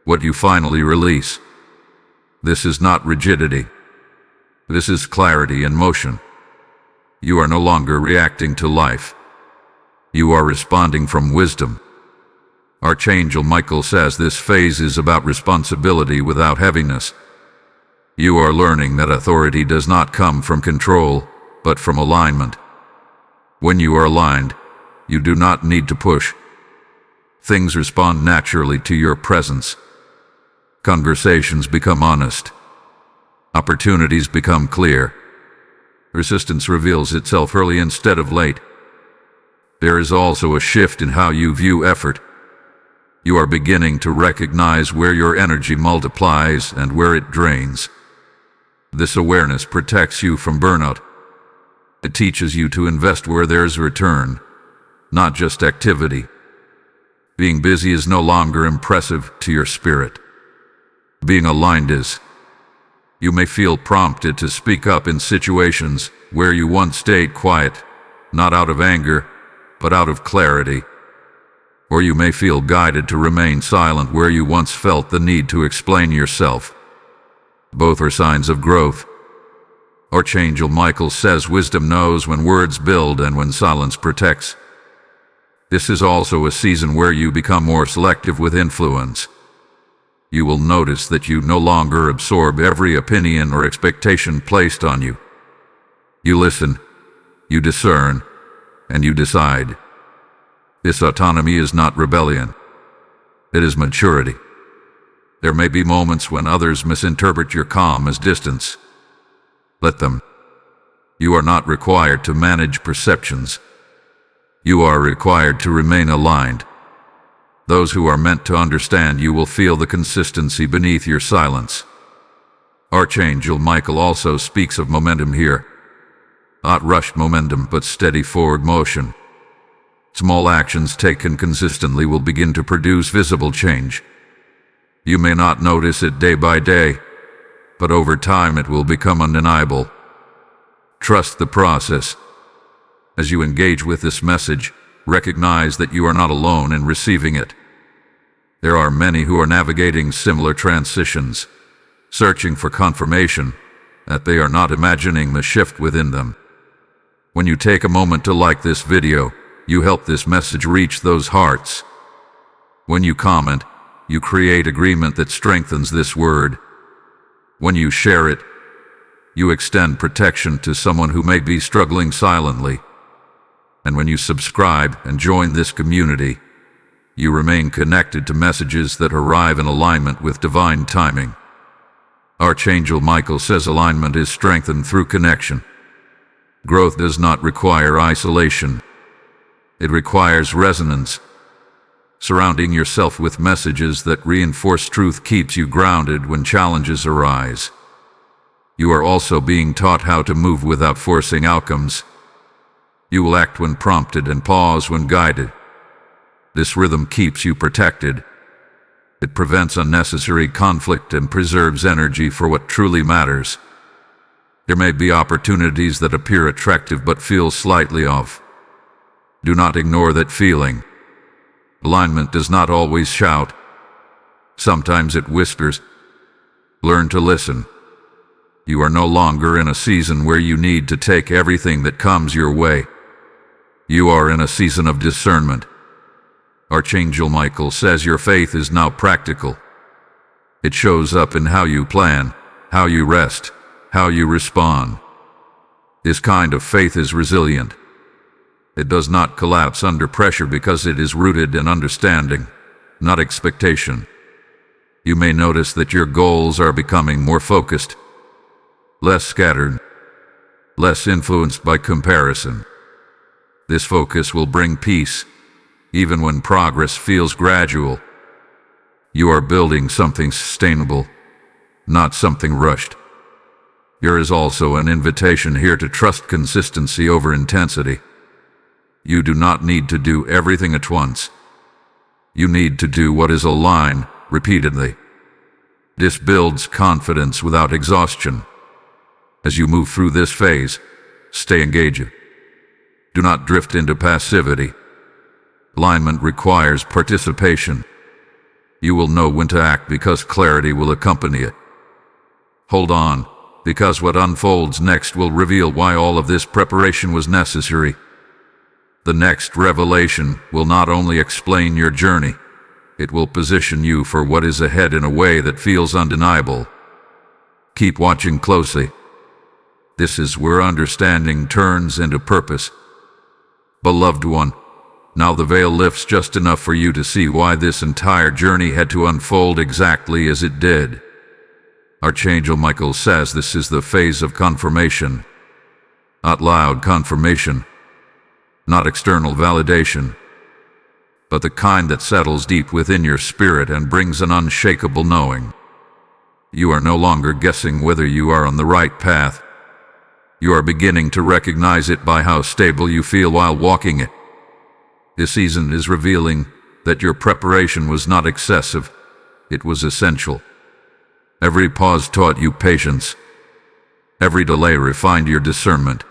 what you finally release. This is not rigidity. This is clarity in motion. You are no longer reacting to life. You are responding from wisdom. Archangel Michael says this phase is about responsibility without heaviness. You are learning that authority does not come from control, but from alignment. When you are aligned, you do not need to push. Things respond naturally to your presence. Conversations become honest. Opportunities become clear. Resistance reveals itself early instead of late. There is also a shift in how you view effort. You are beginning to recognize where your energy multiplies and where it drains. This awareness protects you from burnout. It teaches you to invest where there's return, not just activity. Being busy is no longer impressive to your spirit. Being aligned is. You may feel prompted to speak up in situations where you once stayed quiet, not out of anger, but out of clarity. Or you may feel guided to remain silent where you once felt the need to explain yourself. Both are signs of growth. Archangel Michael says wisdom knows when words build and when silence protects. This is also a season where you become more selective with influence. You will notice that you no longer absorb every opinion or expectation placed on you. You listen, you discern, and you decide. This autonomy is not rebellion. It is maturity. There may be moments when others misinterpret your calm as distance. Let them. You are not required to manage perceptions. You are required to remain aligned. Those who are meant to understand you will feel the consistency beneath your silence. Archangel Michael also speaks of momentum here. Not rushed momentum, but steady forward motion. Small actions taken consistently will begin to produce visible change. You may not notice it day by day, but over time it will become undeniable. Trust the process. As you engage with this message, recognize that you are not alone in receiving it. There are many who are navigating similar transitions, searching for confirmation that they are not imagining the shift within them. When you take a moment to like this video, you help this message reach those hearts. When you comment, you create agreement that strengthens this word. When you share it, you extend protection to someone who may be struggling silently. And when you subscribe and join this community, you remain connected to messages that arrive in alignment with divine timing. Archangel Michael says alignment is strengthened through connection. Growth does not require isolation. It requires resonance. Surrounding yourself with messages that reinforce truth keeps you grounded when challenges arise. You are also being taught how to move without forcing outcomes. You will act when prompted and pause when guided. This rhythm keeps you protected. It prevents unnecessary conflict and preserves energy for what truly matters. There may be opportunities that appear attractive but feel slightly off. Do not ignore that feeling. Alignment does not always shout. Sometimes it whispers. Learn to listen. You are no longer in a season where you need to take everything that comes your way. You are in a season of discernment. Archangel Michael says your faith is now practical. It shows up in how you plan, how you rest, how you respond. This kind of faith is resilient. It does not collapse under pressure because it is rooted in understanding, not expectation. You may notice that your goals are becoming more focused, less scattered, less influenced by comparison. This focus will bring peace, even when progress feels gradual. You are building something sustainable, not something rushed. There is also an invitation here to trust consistency over intensity. You do not need to do everything at once. You need to do what is aligned repeatedly. This builds confidence without exhaustion. As you move through this phase, stay engaged. Do not drift into passivity. Alignment requires participation. You will know when to act because clarity will accompany it. Hold on, because what unfolds next will reveal why all of this preparation was necessary. The next revelation will not only explain your journey, it will position you for what is ahead in a way that feels undeniable. Keep watching closely. This is where understanding turns into purpose. Beloved one, now the veil lifts just enough for you to see why this entire journey had to unfold exactly as it did. Archangel Michael says this is the phase of confirmation. Not loud confirmation, not external validation, but the kind that settles deep within your spirit and brings an unshakable knowing. You are no longer guessing whether you are on the right path. You are beginning to recognize it by how stable you feel while walking it. This season is revealing that your preparation was not excessive, it was essential. Every pause taught you patience. Every delay refined your discernment.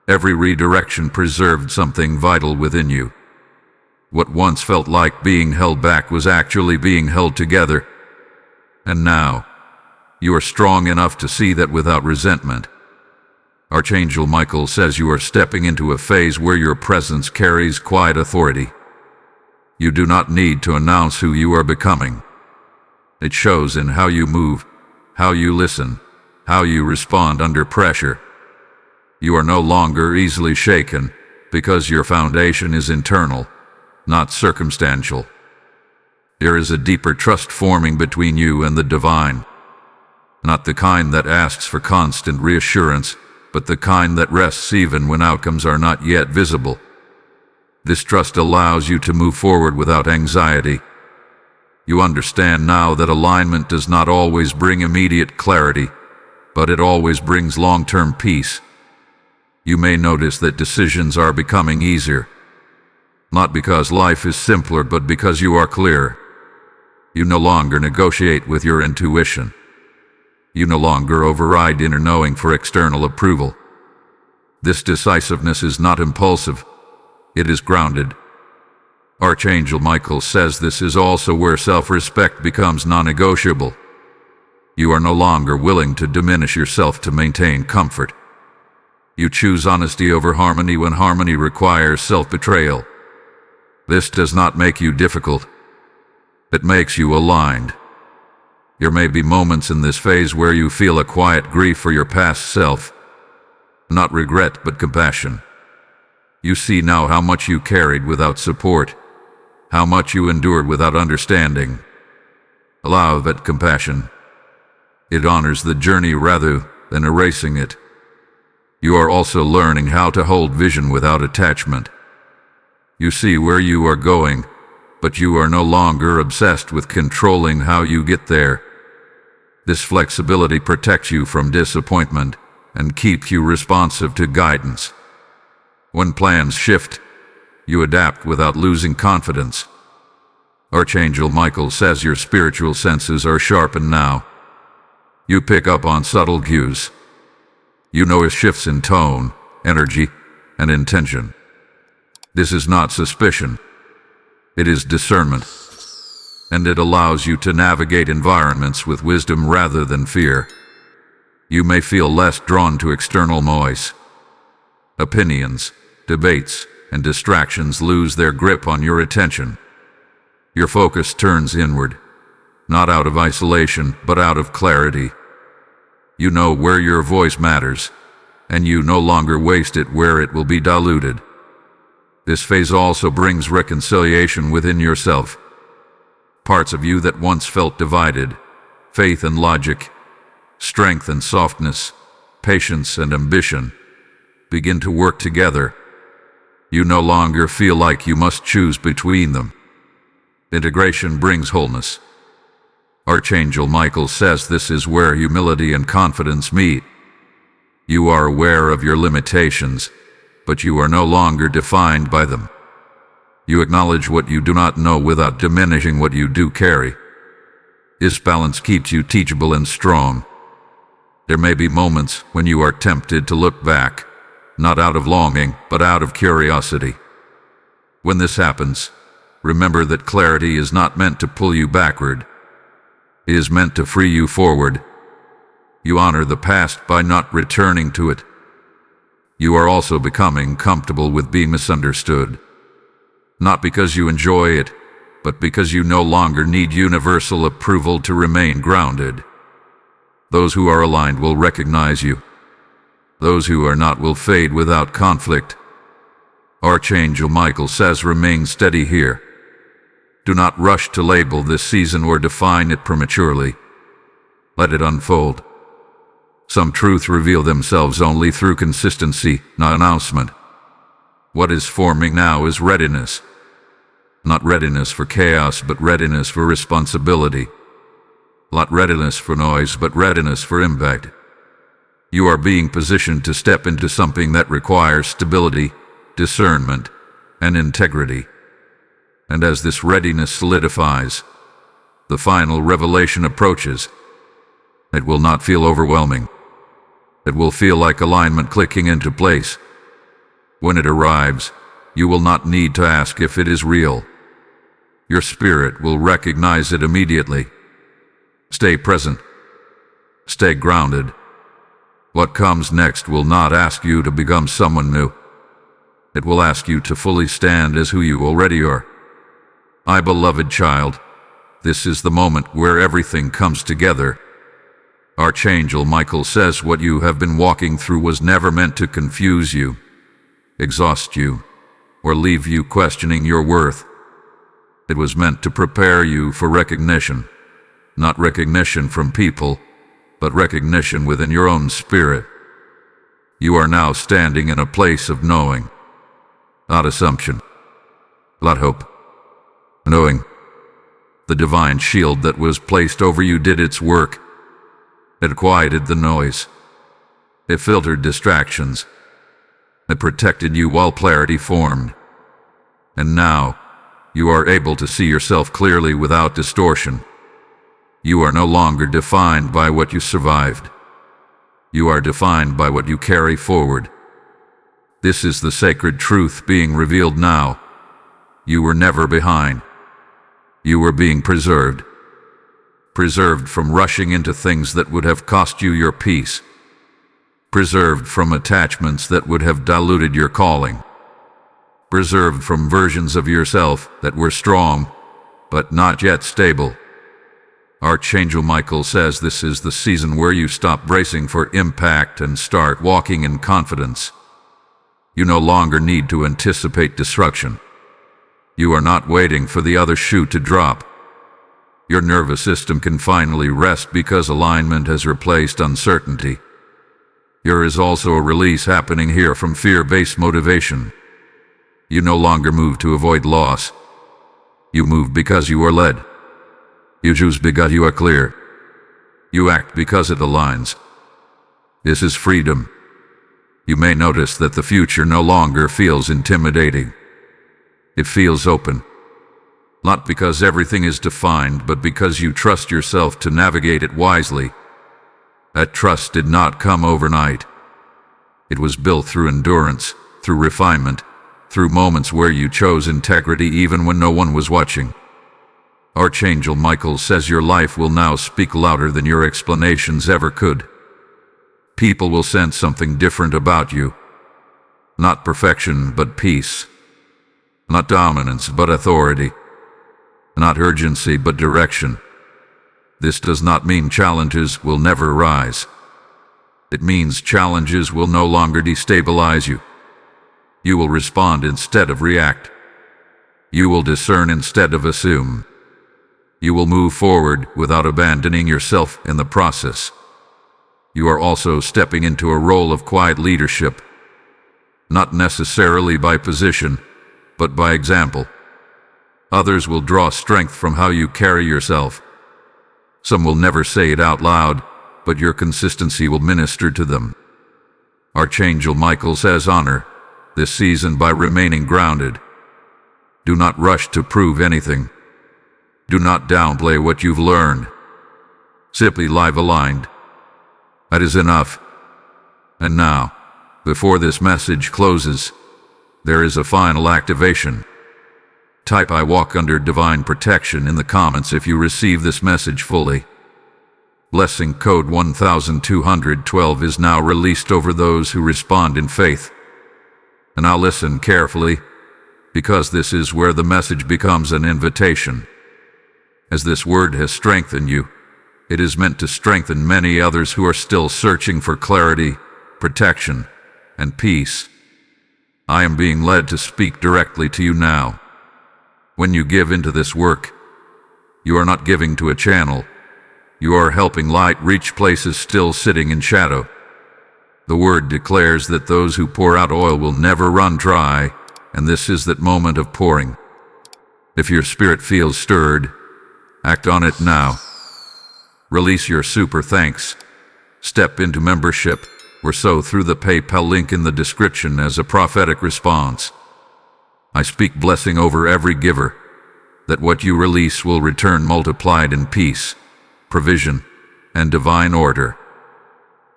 Every redirection preserved something vital within you. What once felt like being held back was actually being held together. And now, you are strong enough to see that without resentment. Archangel Michael says you are stepping into a phase where your presence carries quiet authority. You do not need to announce who you are becoming. It shows in how you move, how you listen, how you respond under pressure. You are no longer easily shaken because your foundation is internal, not circumstantial. There is a deeper trust forming between you and the divine. Not the kind that asks for constant reassurance, but the kind that rests even when outcomes are not yet visible. This trust allows you to move forward without anxiety. You understand now that alignment does not always bring immediate clarity, but it always brings long-term peace. You may notice that decisions are becoming easier, not because life is simpler, but because you are clear. You no longer negotiate with your intuition. You no longer override inner knowing for external approval. This decisiveness is not impulsive. It is grounded. Archangel Michael says this is also where self-respect becomes non-negotiable. You are no longer willing to diminish yourself to maintain comfort. You choose honesty over harmony when harmony requires self-betrayal. This does not make you difficult. It makes you aligned. There may be moments in this phase where you feel a quiet grief for your past self. Not regret, but compassion. You see now how much you carried without support, how much you endured without understanding. Allow that compassion. It honors the journey rather than erasing it. You are also learning how to hold vision without attachment. You see where you are going, but you are no longer obsessed with controlling how you get there. This flexibility protects you from disappointment and keeps you responsive to guidance. When plans shift, you adapt without losing confidence. Archangel Michael says your spiritual senses are sharpened now. You pick up on subtle cues. You notice shifts in tone, energy, and intention. This is not suspicion. It is discernment. And it allows you to navigate environments with wisdom rather than fear. You may feel less drawn to external noise. Opinions, debates, and distractions lose their grip on your attention. Your focus turns inward, not out of isolation, but out of clarity. You know where your voice matters, and you no longer waste it where it will be diluted. This phase also brings reconciliation within yourself. Parts of you that once felt divided, faith and logic, strength and softness, patience and ambition, begin to work together. You no longer feel like you must choose between them. Integration brings wholeness. Archangel Michael says this is where humility and confidence meet. You are aware of your limitations, but you are no longer defined by them. You acknowledge what you do not know without diminishing what you do carry. This balance keeps you teachable and strong. There may be moments when you are tempted to look back, not out of longing, but out of curiosity. When this happens, remember that clarity is not meant to pull you backward. It is meant to free you forward. You honor the past by not returning to it. You are also becoming comfortable with being misunderstood. Not because you enjoy it, but because you no longer need universal approval to remain grounded. Those who are aligned will recognize you. Those who are not will fade without conflict. Archangel Michael says remain steady here. Do not rush to label this season or define it prematurely. Let it unfold. Some truths reveal themselves only through consistency, not announcement. What is forming now is readiness. Not readiness for chaos, but readiness for responsibility. Not readiness for noise, but readiness for impact. You are being positioned to step into something that requires stability, discernment, and integrity. And as this readiness solidifies, the final revelation approaches. It will not feel overwhelming. It will feel like alignment clicking into place. When it arrives, you will not need to ask if it is real. Your spirit will recognize it immediately. Stay present. Stay grounded. What comes next will not ask you to become someone new. It will ask you to fully stand as who you already are. My beloved child, this is the moment where everything comes together. Archangel Michael says what you have been walking through was never meant to confuse you, exhaust you, or leave you questioning your worth. It was meant to prepare you for recognition, not recognition from people, but recognition within your own spirit. You are now standing in a place of knowing, not assumption, not hope. Knowing. The divine shield that was placed over you did its work. It quieted the noise. It filtered distractions. It protected you while clarity formed. And now, you are able to see yourself clearly without distortion. You are no longer defined by what you survived. You are defined by what you carry forward. This is the sacred truth being revealed now. You were never behind. You were being preserved. Preserved from rushing into things that would have cost you your peace. Preserved from attachments that would have diluted your calling. Preserved from versions of yourself that were strong, but not yet stable. Archangel Michael says this is the season where you stop bracing for impact and start walking in confidence. You no longer need to anticipate destruction. You are not waiting for the other shoe to drop. Your nervous system can finally rest because alignment has replaced uncertainty. There is also a release happening here from fear-based motivation. You no longer move to avoid loss. You move because you are led. You choose because you are clear. You act because it aligns. This is freedom. You may notice that the future no longer feels intimidating. It feels open. Not because everything is defined, but because you trust yourself to navigate it wisely. That trust did not come overnight. It was built through endurance, through refinement, through moments where you chose integrity even when no one was watching. Archangel Michael says your life will now speak louder than your explanations ever could. People will sense something different about you. Not perfection, but peace. Not dominance, but authority. Not urgency, but direction. This does not mean challenges will never rise. It means challenges will no longer destabilize you. You will respond instead of react. You will discern instead of assume. You will move forward without abandoning yourself in the process. You are also stepping into a role of quiet leadership, not necessarily by position, but by example. Others will draw strength from how you carry yourself. Some will never say it out loud, but your consistency will minister to them. Archangel Michael says honor this season by remaining grounded. Do not rush to prove anything. Do not downplay what you've learned. Simply live aligned. That is enough. And now, before this message closes, there is a final activation. Type "I walk under divine protection" in the comments if you receive this message fully. Blessing code 1212 is now released over those who respond in faith. And now listen carefully, because this is where the message becomes an invitation. As this word has strengthened you, it is meant to strengthen many others who are still searching for clarity, protection, and peace. I am being led to speak directly to you now. When you give into this work, you are not giving to a channel. You are helping light reach places still sitting in shadow. The word declares that those who pour out oil will never run dry, and this is that moment of pouring. If your spirit feels stirred, act on it now. Release your super thanks. Step into membership, or sow through the PayPal link in the description as a prophetic response. I speak blessing over every giver, that what you release will return multiplied in peace, provision, and divine order.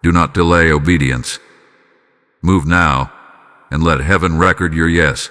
Do not delay obedience. Move now, and let heaven record your yes.